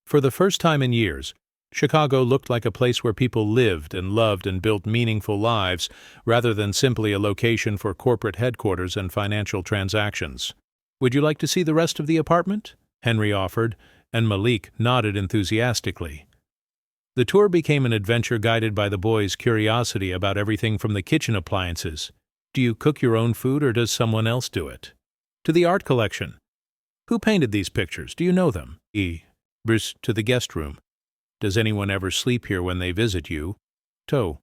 For the first time in years, Chicago looked like a place where people lived and loved and built meaningful lives rather than simply a location for corporate headquarters and financial transactions. "Would you like to see the rest of the apartment?" Henry offered, and Malik nodded enthusiastically. The tour became an adventure guided by the boy's curiosity about everything from the kitchen appliances. "Do you cook your own food or does someone else do it?" To the art collection. "Who painted these pictures? Do you know them?" Bruce to the guest room. "Does anyone ever sleep here when they visit you?" To.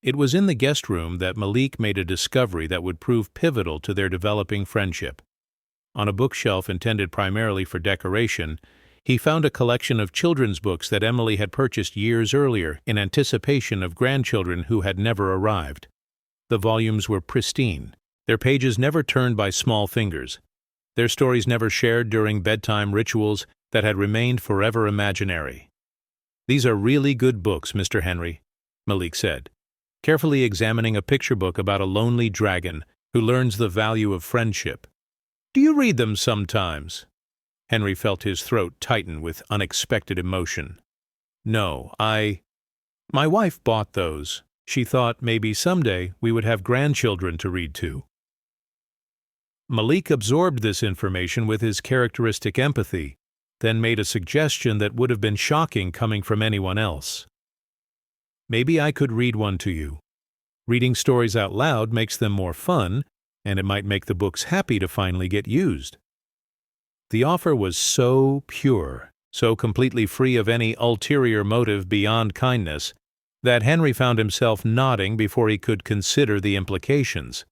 It was in the guest room that Malik made a discovery that would prove pivotal to their developing friendship. On a bookshelf intended primarily for decoration, he found a collection of children's books that Emily had purchased years earlier in anticipation of grandchildren who had never arrived. The volumes were pristine, their pages never turned by small fingers, their stories never shared during bedtime rituals that had remained forever imaginary. "These are really good books, Mr. Henry," Malik said, carefully examining a picture book about a lonely dragon who learns the value of friendship. Do you read them sometimes? Henry felt his throat tighten with unexpected emotion. No, My wife bought those. She thought maybe someday we would have grandchildren to read to. Malik absorbed this information with his characteristic empathy, then made a suggestion that would have been shocking coming from anyone else. Maybe I could read one to you. Reading stories out loud makes them more fun, and it might make the books happy to finally get used. The offer was so pure, so completely free of any ulterior motive beyond kindness, that Henry found himself nodding before he could consider the implications.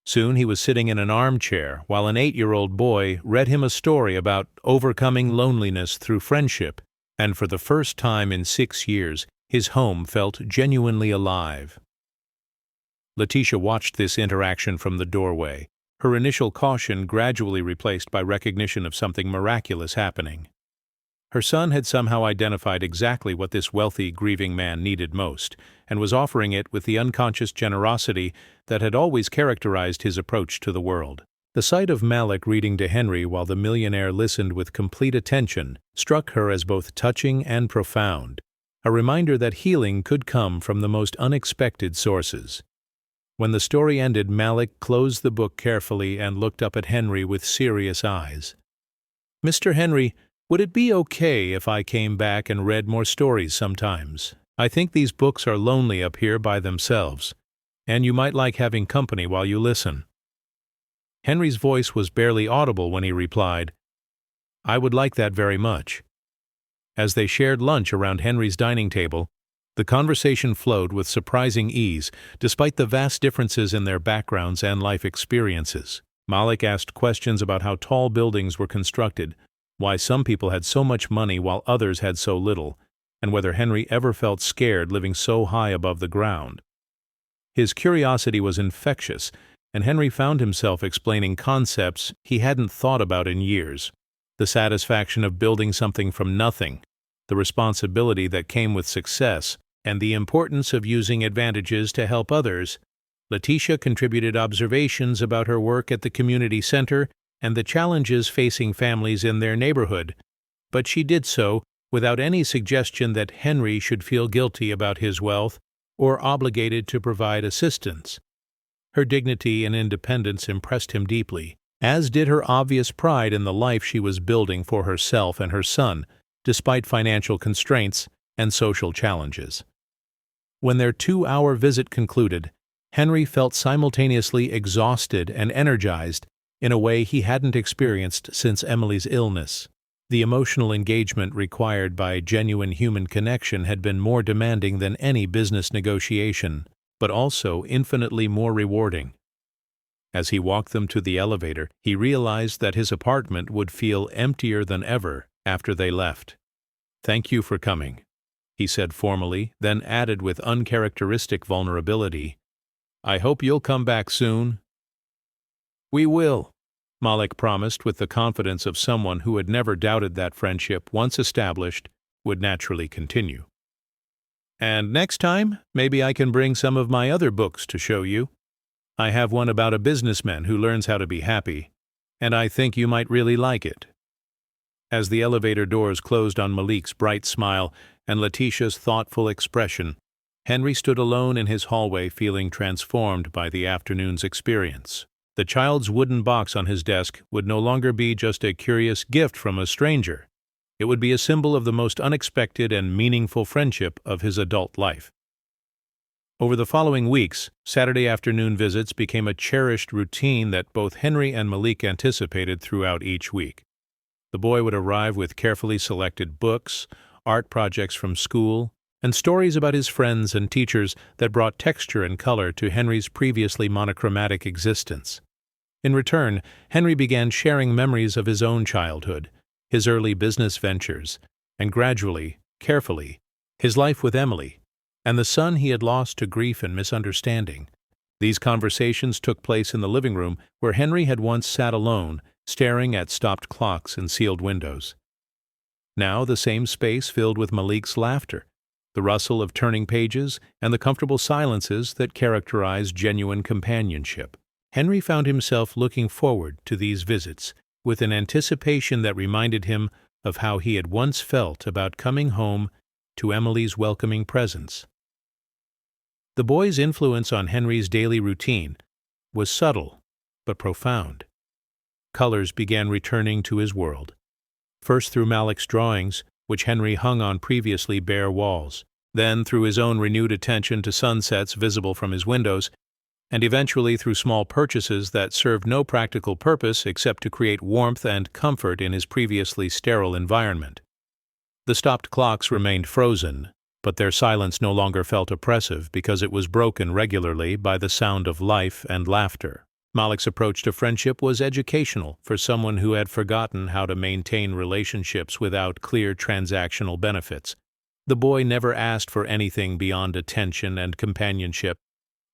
Soon he was sitting in an armchair while an 8-year-old boy read him a story about overcoming loneliness through friendship, and for the first time in 6 years, his home felt genuinely alive. Letitia watched this interaction from the doorway, her initial caution gradually replaced by recognition of something miraculous happening. Her son had somehow identified exactly what this wealthy, grieving man needed most, and was offering it with the unconscious generosity that had always characterized his approach to the world. The sight of Malik reading to Henry while the millionaire listened with complete attention struck her as both touching and profound, a reminder that healing could come from the most unexpected sources. When the story ended, Malik closed the book carefully and looked up at Henry with serious eyes. "Mr. Henry, would it be okay if I came back and read more stories sometimes? I think these books are lonely up here by themselves, and you might like having company while you listen." Henry's voice was barely audible when he replied, "I would like that very much." As they shared lunch around Henry's dining table, the conversation flowed with surprising ease, despite the vast differences in their backgrounds and life experiences. Malik asked questions about how tall buildings were constructed, why some people had so much money while others had so little, and whether Henry ever felt scared living so high above the ground. His curiosity was infectious, and Henry found himself explaining concepts he hadn't thought about in years: the satisfaction of building something from nothing, the responsibility that came with success, and the importance of using advantages to help others. Letitia contributed observations about her work at the community center and the challenges facing families in their neighborhood, but she did so without any suggestion that Henry should feel guilty about his wealth or obligated to provide assistance. Her dignity and independence impressed him deeply, as did her obvious pride in the life she was building for herself and her son, despite financial constraints and social challenges. When their 2-hour visit concluded, Henry felt simultaneously exhausted and energized in a way he hadn't experienced since Emily's illness. The emotional engagement required by genuine human connection had been more demanding than any business negotiation, but also infinitely more rewarding. As he walked them to the elevator, he realized that his apartment would feel emptier than ever after they left. "Thank you for coming," he said formally, then added with uncharacteristic vulnerability, "I hope you'll come back soon." "We will," Malik promised with the confidence of someone who had never doubted that friendship, once established, would naturally continue. "And next time, maybe I can bring some of my other books to show you. I have one about a businessman who learns how to be happy, and I think you might really like it." As the elevator doors closed on Malik's bright smile and Letitia's thoughtful expression, Henry stood alone in his hallway feeling transformed by the afternoon's experience. The child's wooden box on his desk would no longer be just a curious gift from a stranger. It would be a symbol of the most unexpected and meaningful friendship of his adult life. Over the following weeks, Saturday afternoon visits became a cherished routine that both Henry and Malik anticipated throughout each week. The boy would arrive with carefully selected books, art projects from school, and stories about his friends and teachers that brought texture and color to Henry's previously monochromatic existence. In return, Henry began sharing memories of his own childhood, his early business ventures, and gradually, carefully, his life with Emily, and the son he had lost to grief and misunderstanding. These conversations took place in the living room where Henry had once sat alone, staring at stopped clocks and sealed windows. Now the same space filled with Malik's laughter, the rustle of turning pages, and the comfortable silences that characterize genuine companionship. Henry found himself looking forward to these visits with an anticipation that reminded him of how he had once felt about coming home to Emily's welcoming presence. The boy's influence on Henry's daily routine was subtle but profound. Colors began returning to his world, first through Malik's drawings, which Henry hung on previously bare walls, then through his own renewed attention to sunsets visible from his windows, and eventually through small purchases that served no practical purpose except to create warmth and comfort in his previously sterile environment. The stopped clocks remained frozen, but their silence no longer felt oppressive because it was broken regularly by the sound of life and laughter. Malik's approach to friendship was educational for someone who had forgotten how to maintain relationships without clear transactional benefits. The boy never asked for anything beyond attention and companionship,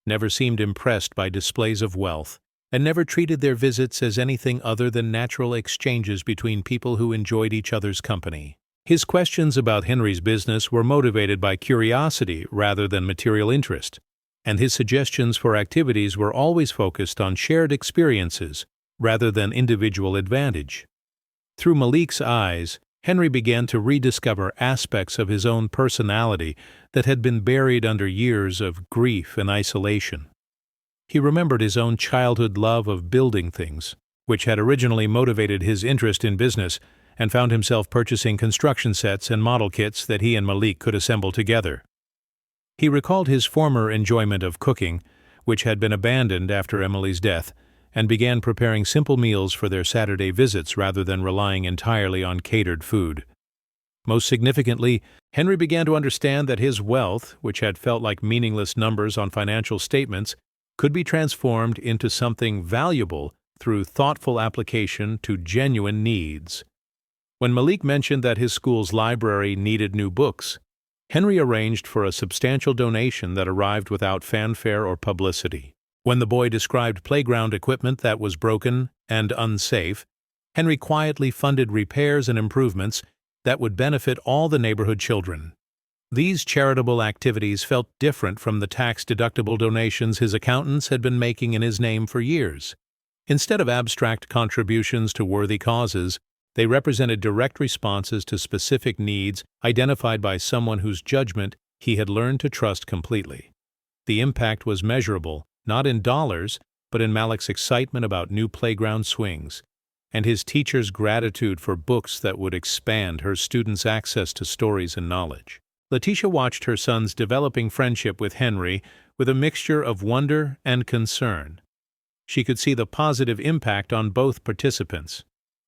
never seemed impressed by displays of wealth, and never treated their visits as anything other than natural exchanges between people who enjoyed each other's company. His questions about Henry's business were motivated by curiosity rather than material interest, and his suggestions for activities were always focused on shared experiences rather than individual advantage. Through Malik's eyes, Henry began to rediscover aspects of his own personality that had been buried under years of grief and isolation. He remembered his own childhood love of building things, which had originally motivated his interest in business, and found himself purchasing construction sets and model kits that he and Malik could assemble together. He recalled his former enjoyment of cooking, which had been abandoned after Emily's death, and began preparing simple meals for their Saturday visits rather than relying entirely on catered food. Most significantly, Henry began to understand that his wealth, which had felt like meaningless numbers on financial statements, could be transformed into something valuable through thoughtful application to genuine needs. When Malik mentioned that his school's library needed new books, Henry arranged for a substantial donation that arrived without fanfare or publicity. When the boy described playground equipment that was broken and unsafe, Henry quietly funded repairs and improvements that would benefit all the neighborhood children. These charitable activities felt different from the tax-deductible donations his accountants had been making in his name for years. Instead of abstract contributions to worthy causes, they represented direct responses to specific needs identified by someone whose judgment he had learned to trust completely. The impact was measurable, not in dollars, but in Malik's excitement about new playground swings, and his teacher's gratitude for books that would expand her students' access to stories and knowledge. Letitia watched her son's developing friendship with Henry with a mixture of wonder and concern. She could see the positive impact on both participants.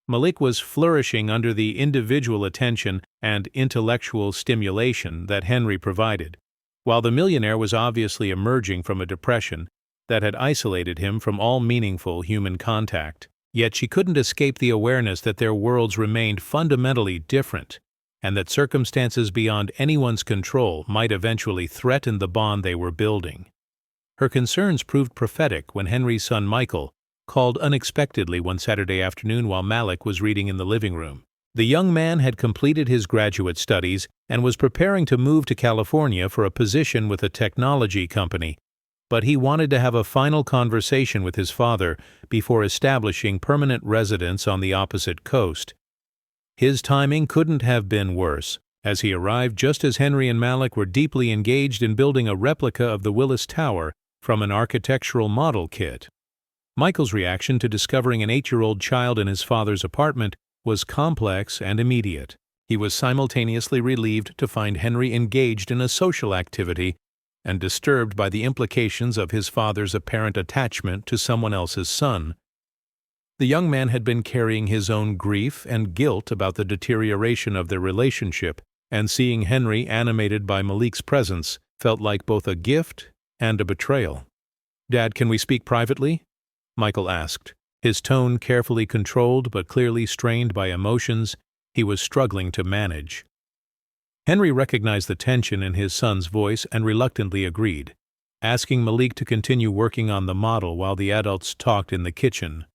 Malik was flourishing under the individual attention and intellectual stimulation that Henry provided, while the millionaire was obviously emerging from a depression that had isolated him from all meaningful human contact. Yet she couldn't escape the awareness that their worlds remained fundamentally different, and that circumstances beyond anyone's control might eventually threaten the bond they were building. Her concerns proved prophetic when Henry's son Michael called unexpectedly one Saturday afternoon while Malik was reading in the living room. The young man had completed his graduate studies and was preparing to move to California for a position with a technology company, but he wanted to have a final conversation with his father before establishing permanent residence on the opposite coast. His timing couldn't have been worse, as he arrived just as Henry and Malik were deeply engaged in building a replica of the Willis Tower from an architectural model kit. Michael's reaction to discovering an 8-year-old child in his father's apartment was complex and immediate. He was simultaneously relieved to find Henry engaged in a social activity and disturbed by the implications of his father's apparent attachment to someone else's son. The young man had been carrying his own grief and guilt about the deterioration of their relationship, and seeing Henry animated by Malik's presence felt like both a gift and a betrayal. "Dad, can we speak privately?" Michael asked, his tone carefully controlled but clearly strained by emotions he was struggling to manage. Henry recognized the tension in his son's voice and reluctantly agreed, asking Malik to continue working on the model while the adults talked in the kitchen.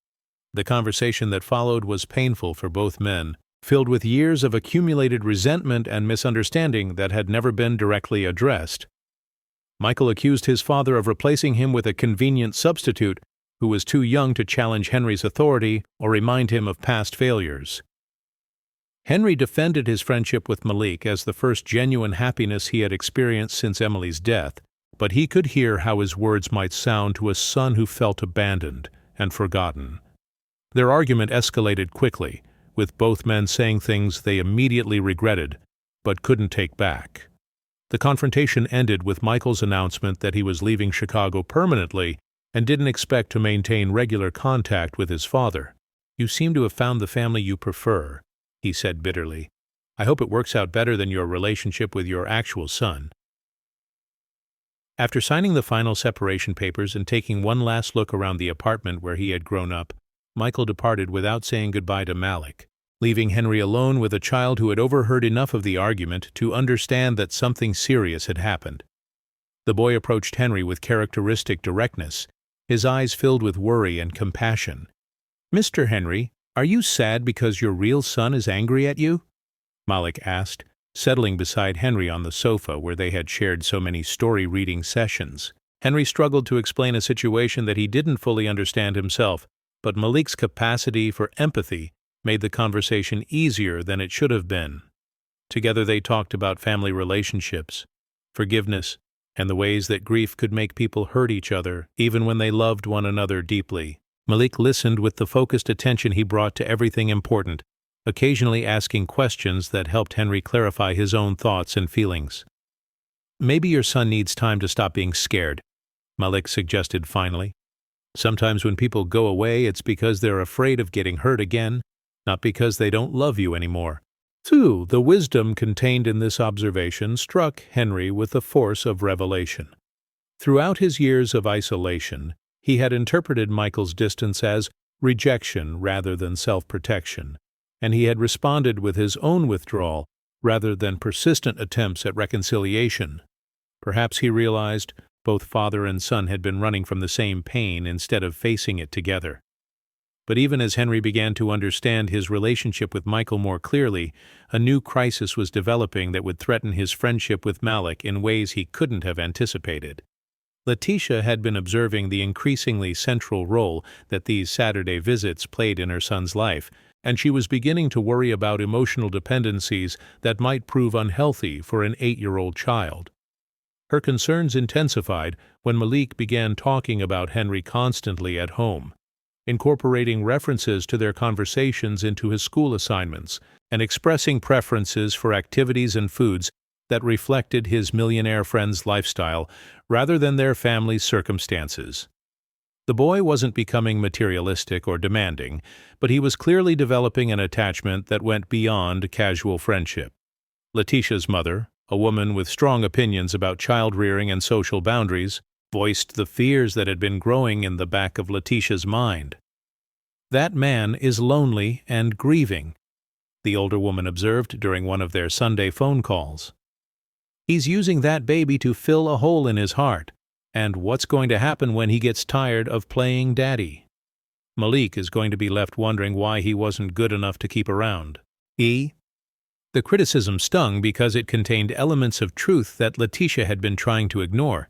The conversation that followed was painful for both men, filled with years of accumulated resentment and misunderstanding that had never been directly addressed. Michael accused his father of replacing him with a convenient substitute who was too young to challenge Henry's authority or remind him of past failures. Henry defended his friendship with Malik as the first genuine happiness he had experienced since Emily's death, but he could hear how his words might sound to a son who felt abandoned and forgotten. Their argument escalated quickly, with both men saying things they immediately regretted, but couldn't take back. The confrontation ended with Michael's announcement that he was leaving Chicago permanently and didn't expect to maintain regular contact with his father. "You seem to have found the family you prefer," he said bitterly. "I hope it works out better than your relationship with your actual son." After signing the final separation papers and taking one last look around the apartment where he had grown up, Michael departed without saying goodbye to Malik, leaving Henry alone with a child who had overheard enough of the argument to understand that something serious had happened. The boy approached Henry with characteristic directness, his eyes filled with worry and compassion. "Mr. Henry, are you sad because your real son is angry at you?" Malik asked, settling beside Henry on the sofa where they had shared so many story-reading sessions. Henry struggled to explain a situation that he didn't fully understand himself, but Malik's capacity for empathy made the conversation easier than it should have been. Together they talked about family relationships, forgiveness, and the ways that grief could make people hurt each other even when they loved one another deeply. Malik listened with the focused attention he brought to everything important, occasionally asking questions that helped Henry clarify his own thoughts and feelings. "Maybe your son needs time to stop being scared," Malik suggested finally. "Sometimes when people go away, it's because they're afraid of getting hurt again, not because they don't love you anymore." The wisdom contained in this observation struck Henry with the force of revelation. Throughout his years of isolation, he had interpreted Michael's distance as rejection rather than self-protection, and he had responded with his own withdrawal rather than persistent attempts at reconciliation. Perhaps he realized both father and son had been running from the same pain instead of facing it together. But even as Henry began to understand his relationship with Michael more clearly, a new crisis was developing that would threaten his friendship with Malik in ways he couldn't have anticipated. Letitia had been observing the increasingly central role that these Saturday visits played in her son's life, and she was beginning to worry about emotional dependencies that might prove unhealthy for an 8-year-old child. Her concerns intensified when Malik began talking about Henry constantly at home, incorporating references to their conversations into his school assignments, and expressing preferences for activities and foods that reflected his millionaire friend's lifestyle rather than their family's circumstances. The boy wasn't becoming materialistic or demanding, but he was clearly developing an attachment that went beyond casual friendship. Letitia's mother, a woman with strong opinions about child-rearing and social boundaries, voiced the fears that had been growing in the back of Letitia's mind. "That man is lonely and grieving," the older woman observed during one of their Sunday phone calls. "He's using that baby to fill a hole in his heart. And what's going to happen when he gets tired of playing daddy? Malik is going to be left wondering why he wasn't good enough to keep around." The criticism stung because it contained elements of truth that Letitia had been trying to ignore.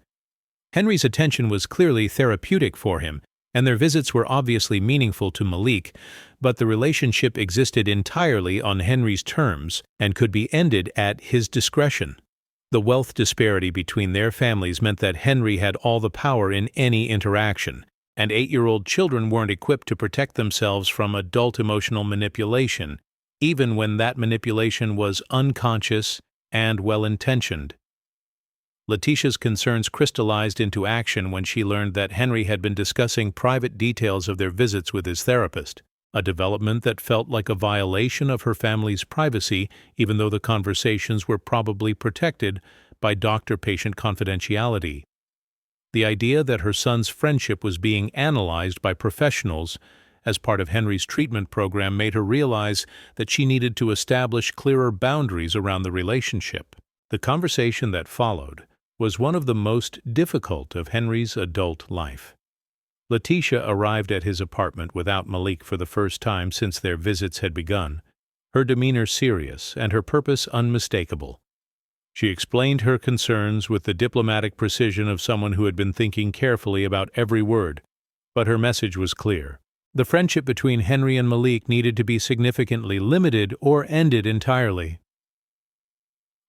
Henry's attention was clearly therapeutic for him, and their visits were obviously meaningful to Malik, but the relationship existed entirely on Henry's terms and could be ended at his discretion. The wealth disparity between their families meant that Henry had all the power in any interaction, and 8-year-old children weren't equipped to protect themselves from adult emotional manipulation, even when that manipulation was unconscious and well-intentioned. Letitia's concerns crystallized into action when she learned that Henry had been discussing private details of their visits with his therapist, a development that felt like a violation of her family's privacy, even though the conversations were probably protected by doctor-patient confidentiality. The idea that her son's friendship was being analyzed by professionals as part of Henry's treatment program made her realize that she needed to establish clearer boundaries around the relationship. The conversation that followed was one of the most difficult of Henry's adult life. Letitia arrived at his apartment without Malik for the first time since their visits had begun, her demeanor serious and her purpose unmistakable. She explained her concerns with the diplomatic precision of someone who had been thinking carefully about every word, But her message was clear. The friendship between Henry and Malik needed to be significantly limited or ended entirely.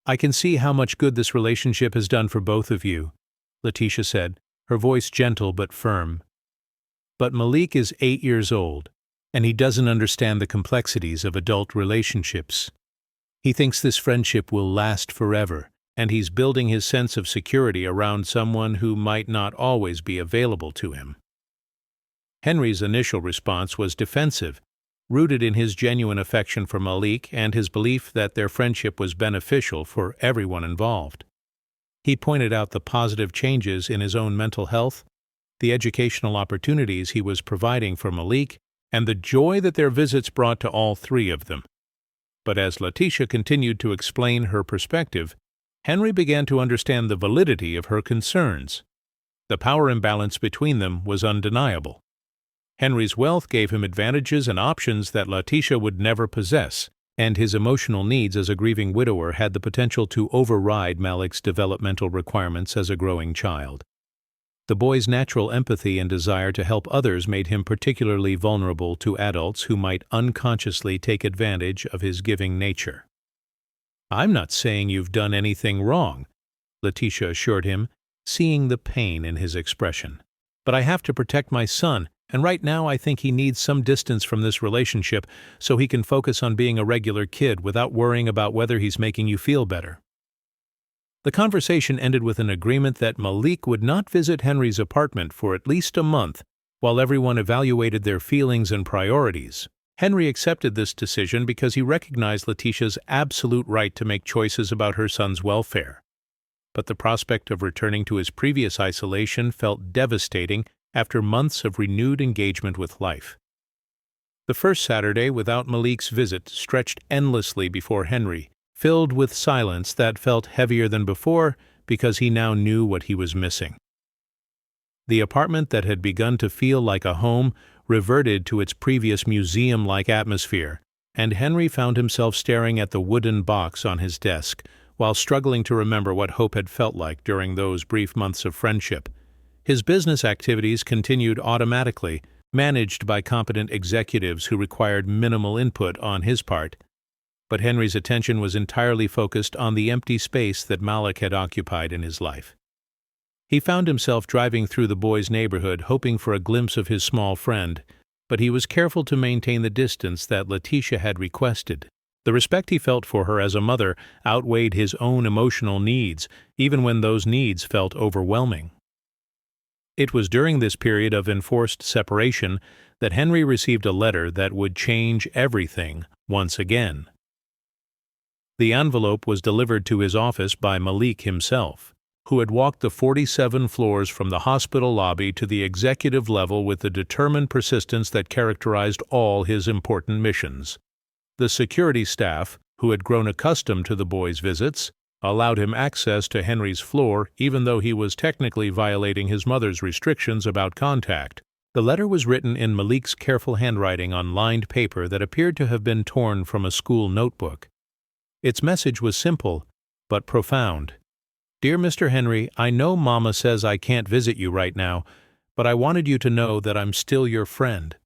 "I can see how much good this relationship has done for both of you," Letitia said, her voice gentle but firm. "But Malik is 8 years old, and he doesn't understand the complexities of adult relationships. He thinks this friendship will last forever, and he's building his sense of security around someone who might not always be available to him." Henry's initial response was defensive, rooted in his genuine affection for Malik and his belief that their friendship was beneficial for everyone involved. He pointed out the positive changes in his own mental health, the educational opportunities he was providing for Malik, and the joy that their visits brought to all three of them. But as Letitia continued to explain her perspective, Henry began to understand the validity of her concerns. The power imbalance between them was undeniable. Henry's wealth gave him advantages and options that Letitia would never possess, and his emotional needs as a grieving widower had the potential to override Malik's developmental requirements as a growing child. The boy's natural empathy and desire to help others made him particularly vulnerable to adults who might unconsciously take advantage of his giving nature. "I'm not saying you've done anything wrong," Letitia assured him, seeing the pain in his expression. "But I have to protect my son, and right now I think he needs some distance from this relationship so he can focus on being a regular kid without worrying about whether he's making you feel better." The conversation ended with an agreement that Malik would not visit Henry's apartment for at least a month while everyone evaluated their feelings and priorities. Henry accepted this decision because he recognized Letitia's absolute right to make choices about her son's welfare. But the prospect of returning to his previous isolation felt devastating after months of renewed engagement with life. The first Saturday without Malik's visit stretched endlessly before Henry, filled with silence that felt heavier than before because he now knew what he was missing. The apartment that had begun to feel like a home reverted to its previous museum-like atmosphere, and Henry found himself staring at the wooden box on his desk while struggling to remember what hope had felt like during those brief months of friendship. His business activities continued automatically, managed by competent executives who required minimal input on his part. But Henry's attention was entirely focused on the empty space that Malik had occupied in his life. He found himself driving through the boy's neighborhood hoping for a glimpse of his small friend, but he was careful to maintain the distance that Letitia had requested. The respect he felt for her as a mother outweighed his own emotional needs, even when those needs felt overwhelming. It was during this period of enforced separation that Henry received a letter that would change everything once again. The envelope was delivered to his office by Malik himself, who had walked the 47 floors from the hospital lobby to the executive level with the determined persistence that characterized all his important missions. The security staff, who had grown accustomed to the boy's visits, allowed him access to Henry's floor even though he was technically violating his mother's restrictions about contact. The letter was written in Malik's careful handwriting on lined paper that appeared to have been torn from a school notebook. Its message was simple, but profound. "Dear Mr. Henry, I know Mama says I can't visit you right now, but I wanted you to know that I'm still your friend.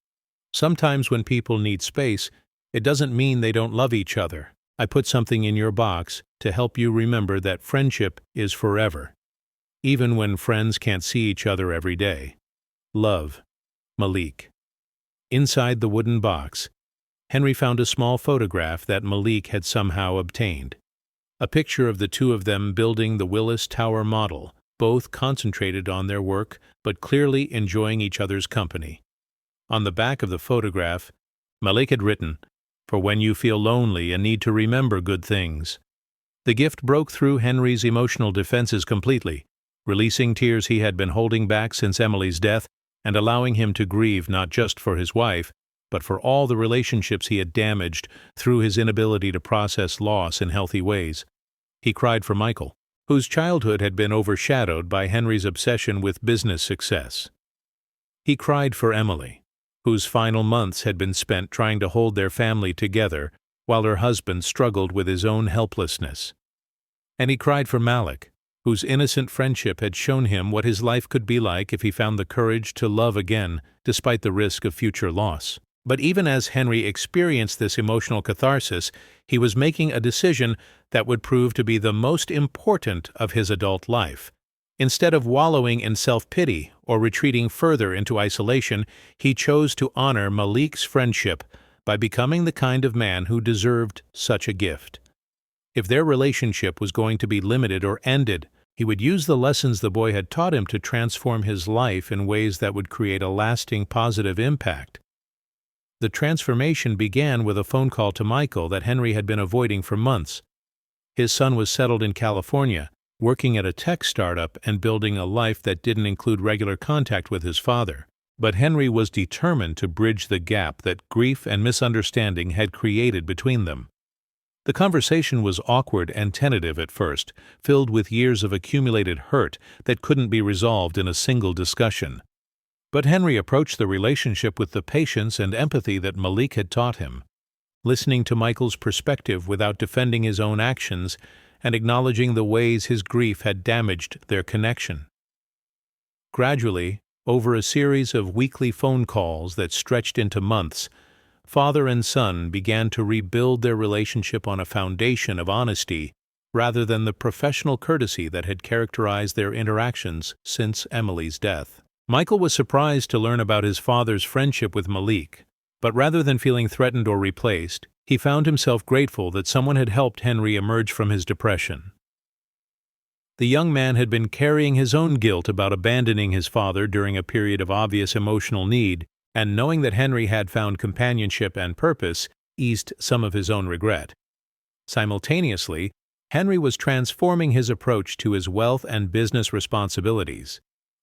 Sometimes when people need space, it doesn't mean they don't love each other. I put something in your box to help you remember that friendship is forever, even when friends can't see each other every day. Love, Malik." Inside the wooden box, Henry found a small photograph that Malik had somehow obtained. A picture of the two of them building the Willis Tower model, both concentrated on their work but clearly enjoying each other's company. On the back of the photograph, Malik had written, "For when you feel lonely and need to remember good things." The gift broke through Henry's emotional defenses completely, releasing tears he had been holding back since Emily's death and allowing him to grieve not just for his wife, but for all the relationships he had damaged through his inability to process loss in healthy ways. He cried for Michael, whose childhood had been overshadowed by Henry's obsession with business success. He cried for Emily, whose final months had been spent trying to hold their family together while her husband struggled with his own helplessness. And he cried for Malik, whose innocent friendship had shown him what his life could be like if he found the courage to love again despite the risk of future loss. But even as Henry experienced this emotional catharsis, he was making a decision that would prove to be the most important of his adult life. Instead of wallowing in self-pity or retreating further into isolation, he chose to honor Malik's friendship by becoming the kind of man who deserved such a gift. If their relationship was going to be limited or ended, he would use the lessons the boy had taught him to transform his life in ways that would create a lasting positive impact. The transformation began with a phone call to Michael that Henry had been avoiding for months. His son was settled in California, working at a tech startup and building a life that didn't include regular contact with his father. But Henry was determined to bridge the gap that grief and misunderstanding had created between them. The conversation was awkward and tentative at first, filled with years of accumulated hurt that couldn't be resolved in a single discussion. But Henry approached the relationship with the patience and empathy that Malik had taught him, listening to Michael's perspective without defending his own actions and acknowledging the ways his grief had damaged their connection. Gradually, over a series of weekly phone calls that stretched into months, father and son began to rebuild their relationship on a foundation of honesty rather than the professional courtesy that had characterized their interactions since Emily's death. Michael was surprised to learn about his father's friendship with Malik, but rather than feeling threatened or replaced, he found himself grateful that someone had helped Henry emerge from his depression. The young man had been carrying his own guilt about abandoning his father during a period of obvious emotional need, and knowing that Henry had found companionship and purpose eased some of his own regret. Simultaneously, Henry was transforming his approach to his wealth and business responsibilities.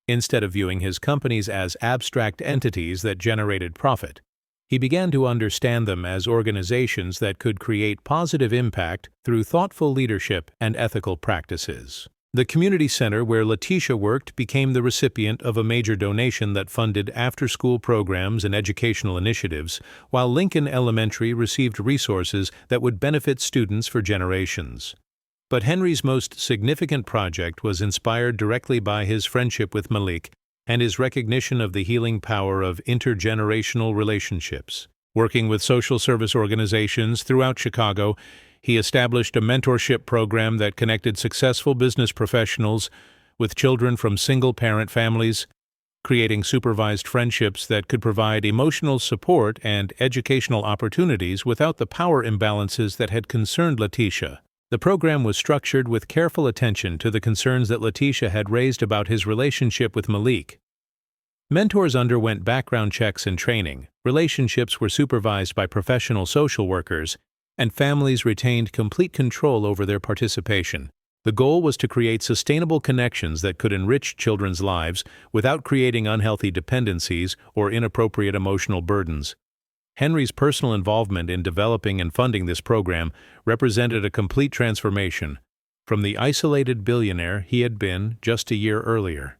Instead of viewing his companies as abstract entities that generated profit, he began to understand them as organizations that could create positive impact through thoughtful leadership and ethical practices. The community center where Letitia worked became the recipient of a major donation that funded after-school programs and educational initiatives, while Lincoln Elementary received resources that would benefit students for generations. But Henry's most significant project was inspired directly by his friendship with Malik and his recognition of the healing power of intergenerational relationships. Working with social service organizations throughout Chicago, he established a mentorship program that connected successful business professionals with children from single-parent families, creating supervised friendships that could provide emotional support and educational opportunities without the power imbalances that had concerned Letitia. The program was structured with careful attention to the concerns that Letitia had raised about his relationship with Malik. Mentors underwent background checks and training, relationships were supervised by professional social workers, and families retained complete control over their participation. The goal was to create sustainable connections that could enrich children's lives without creating unhealthy dependencies or inappropriate emotional burdens. Henry's personal involvement in developing and funding this program represented a complete transformation from the isolated billionaire he had been just a year earlier.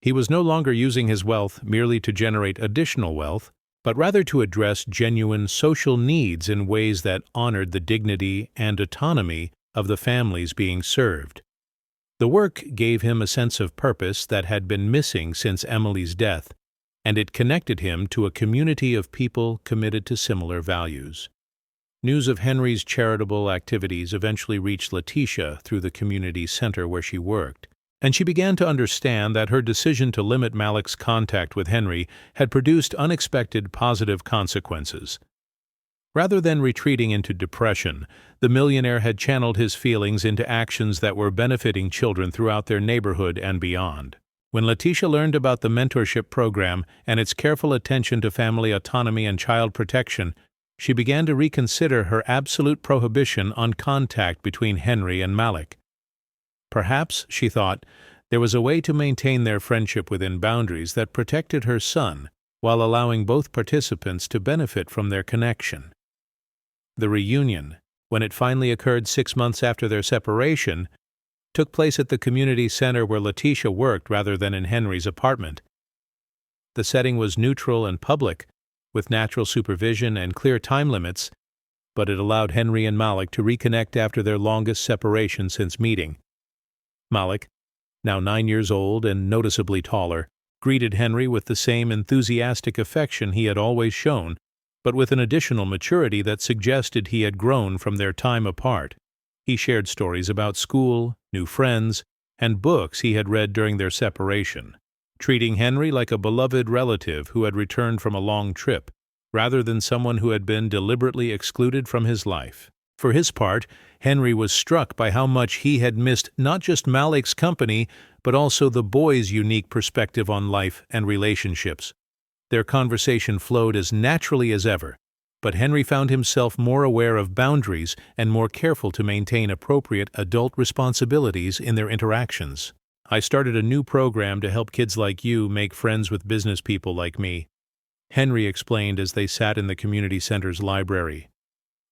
He was no longer using his wealth merely to generate additional wealth, but rather to address genuine social needs in ways that honored the dignity and autonomy of the families being served. The work gave him a sense of purpose that had been missing since Emily's death, and it connected him to a community of people committed to similar values. News of Henry's charitable activities eventually reached Letitia through the community center where she worked, and she began to understand that her decision to limit Malik's contact with Henry had produced unexpected positive consequences. Rather than retreating into depression, the millionaire had channeled his feelings into actions that were benefiting children throughout their neighborhood and beyond. When Letitia learned about the mentorship program and its careful attention to family autonomy and child protection, she began to reconsider her absolute prohibition on contact between Henry and Malik. Perhaps, she thought, there was a way to maintain their friendship within boundaries that protected her son while allowing both participants to benefit from their connection. The reunion, when it finally occurred 6 months after their separation, took place at the community center where Letitia worked rather than in Henry's apartment. The setting was neutral and public, with natural supervision and clear time limits, but it allowed Henry and Malik to reconnect after their longest separation since meeting. Malik, now 9 years old and noticeably taller, greeted Henry with the same enthusiastic affection he had always shown, but with an additional maturity that suggested he had grown from their time apart. He shared stories about school, new friends, and books he had read during their separation, treating Henry like a beloved relative who had returned from a long trip, rather than someone who had been deliberately excluded from his life. For his part, Henry was struck by how much he had missed not just Malik's company, but also the boy's unique perspective on life and relationships. Their conversation flowed as naturally as ever, but Henry found himself more aware of boundaries and more careful to maintain appropriate adult responsibilities in their interactions. "I started a new program to help kids like you make friends with business people like me," Henry explained as they sat in the community center's library.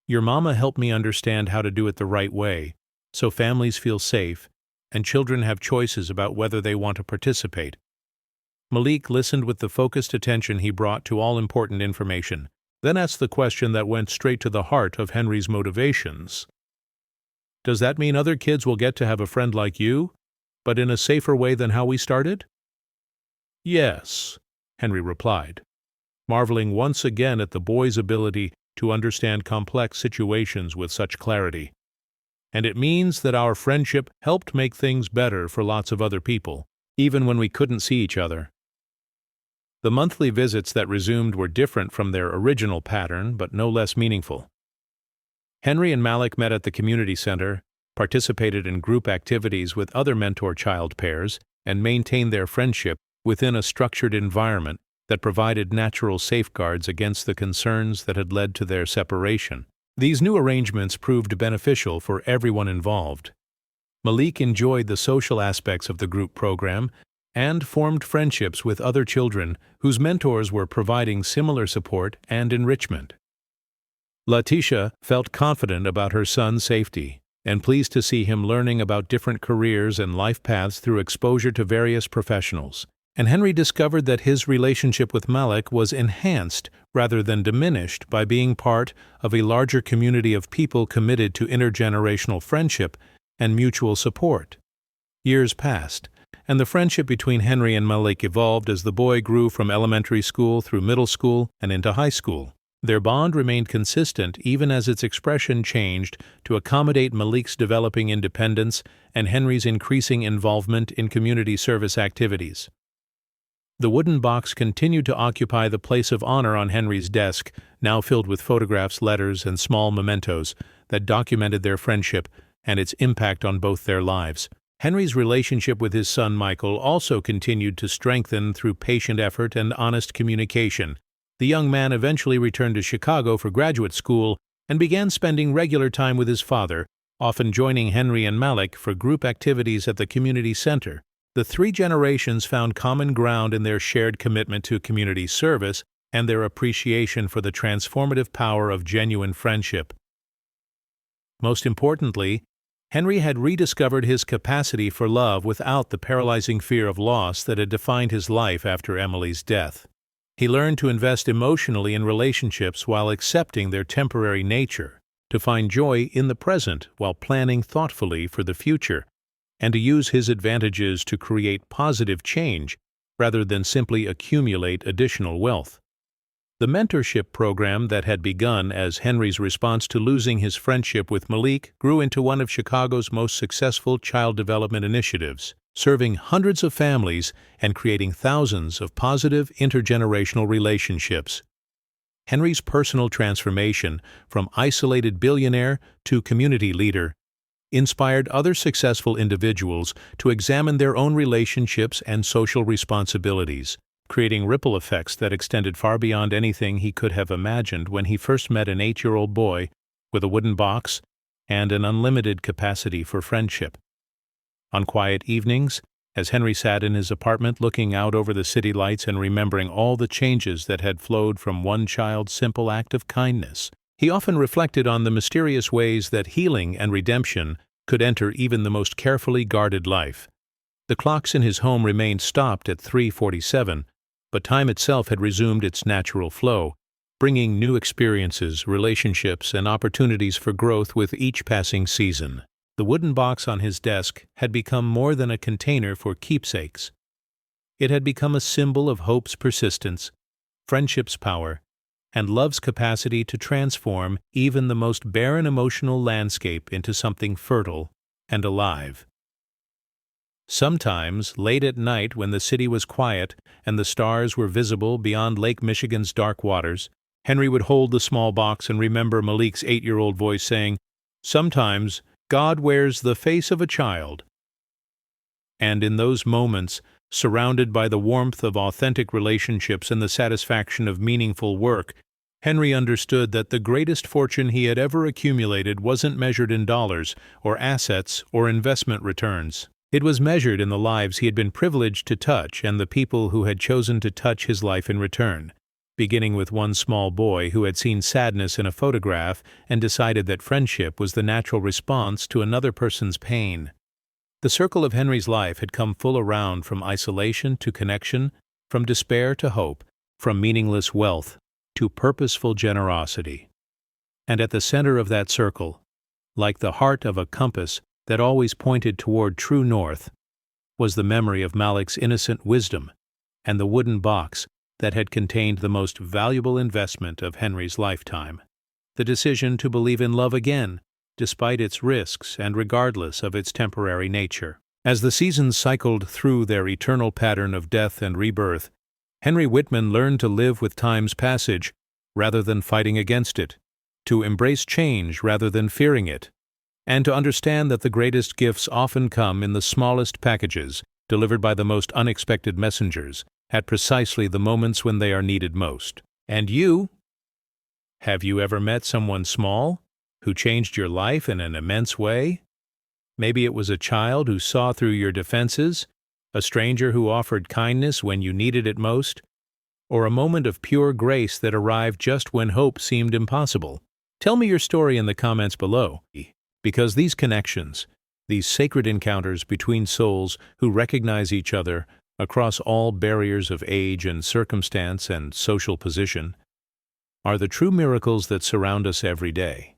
"Your mama helped me understand how to do it the right way, so families feel safe, and children have choices about whether they want to participate." Malik listened with the focused attention he brought to all important information, then asked the question that went straight to the heart of Henry's motivations. "Does that mean other kids will get to have a friend like you, but in a safer way than how we started?" "Yes," Henry replied, marveling once again at the boy's ability to understand complex situations with such clarity. "And it means that our friendship helped make things better for lots of other people, even when we couldn't see each other." The monthly visits that resumed were different from their original pattern, but no less meaningful. Henry and Malik met at the community center, participated in group activities with other mentor-child pairs, and maintained their friendship within a structured environment that provided natural safeguards against the concerns that had led to their separation. These new arrangements proved beneficial for everyone involved. Malik enjoyed the social aspects of the group program and formed friendships with other children whose mentors were providing similar support and enrichment. Letitia felt confident about her son's safety and pleased to see him learning about different careers and life paths through exposure to various professionals. And Henry discovered that his relationship with Malik was enhanced rather than diminished by being part of a larger community of people committed to intergenerational friendship and mutual support. Years passed, and the friendship between Henry and Malik evolved as the boy grew from elementary school through middle school and into high school. Their bond remained consistent even as its expression changed to accommodate Malik's developing independence and Henry's increasing involvement in community service activities. The wooden box continued to occupy the place of honor on Henry's desk, now filled with photographs, letters, and small mementos that documented their friendship and its impact on both their lives. Henry's relationship with his son Michael also continued to strengthen through patient effort and honest communication. The young man eventually returned to Chicago for graduate school and began spending regular time with his father, often joining Henry and Malik for group activities at the community center. The three generations found common ground in their shared commitment to community service and their appreciation for the transformative power of genuine friendship. Most importantly, Henry had rediscovered his capacity for love without the paralyzing fear of loss that had defined his life after Emily's death. He learned to invest emotionally in relationships while accepting their temporary nature, to find joy in the present while planning thoughtfully for the future, and to use his advantages to create positive change rather than simply accumulate additional wealth. The mentorship program that had begun as Henry's response to losing his friendship with Malik grew into one of Chicago's most successful child development initiatives, serving hundreds of families and creating thousands of positive intergenerational relationships. Henry's personal transformation from isolated billionaire to community leader inspired other successful individuals to examine their own relationships and social responsibilities, creating ripple effects that extended far beyond anything he could have imagined when he first met an 8-year-old boy with a wooden box and an unlimited capacity for friendship. On quiet evenings, as Henry sat in his apartment looking out over the city lights and remembering all the changes that had flowed from one child's simple act of kindness, he often reflected on the mysterious ways that healing and redemption could enter even the most carefully guarded life. The clocks in his home remained stopped at 3:47, but time itself had resumed its natural flow, bringing new experiences, relationships, and opportunities for growth with each passing season. The wooden box on his desk had become more than a container for keepsakes. It had become a symbol of hope's persistence, friendship's power, and love's capacity to transform even the most barren emotional landscape into something fertile and alive. Sometimes, late at night when the city was quiet and the stars were visible beyond Lake Michigan's dark waters, Henry would hold the small box and remember Malik's 8-year-old voice saying, "Sometimes God wears the face of a child." And in those moments, surrounded by the warmth of authentic relationships and the satisfaction of meaningful work, Henry understood that the greatest fortune he had ever accumulated wasn't measured in dollars or assets or investment returns. It was measured in the lives he had been privileged to touch and the people who had chosen to touch his life in return, beginning with one small boy who had seen sadness in a photograph and decided that friendship was the natural response to another person's pain. The circle of Henry's life had come full around from isolation to connection, from despair to hope, from meaningless wealth to purposeful generosity. And at the center of that circle, like the heart of a compass that always pointed toward true north, was the memory of Malik's innocent wisdom and the wooden box that had contained the most valuable investment of Henry's lifetime, the decision to believe in love again, despite its risks and regardless of its temporary nature. As the seasons cycled through their eternal pattern of death and rebirth, Henry Whitman learned to live with time's passage rather than fighting against it, to embrace change rather than fearing it, and to understand that the greatest gifts often come in the smallest packages, delivered by the most unexpected messengers, at precisely the moments when they are needed most. And you? Have you ever met someone small who changed your life in an immense way? Maybe it was a child who saw through your defenses, a stranger who offered kindness when you needed it most, or a moment of pure grace that arrived just when hope seemed impossible. Tell me your story in the comments below, because these connections, these sacred encounters between souls who recognize each other across all barriers of age and circumstance and social position, are the true miracles that surround us every day.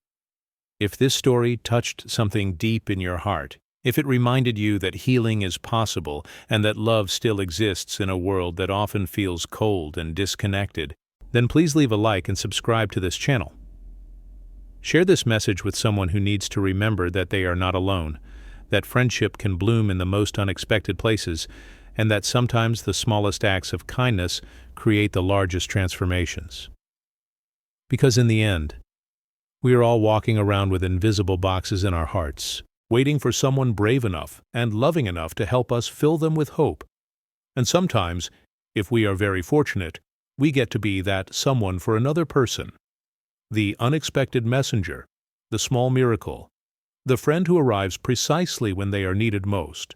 If this story touched something deep in your heart, if it reminded you that healing is possible and that love still exists in a world that often feels cold and disconnected, then please leave a like and subscribe to this channel. Share this message with someone who needs to remember that they are not alone, that friendship can bloom in the most unexpected places, and that sometimes the smallest acts of kindness create the largest transformations. Because in the end, we are all walking around with invisible boxes in our hearts, waiting for someone brave enough and loving enough to help us fill them with hope. And sometimes, if we are very fortunate, we get to be that someone for another person. The unexpected messenger, the small miracle, the friend who arrives precisely when they are needed most.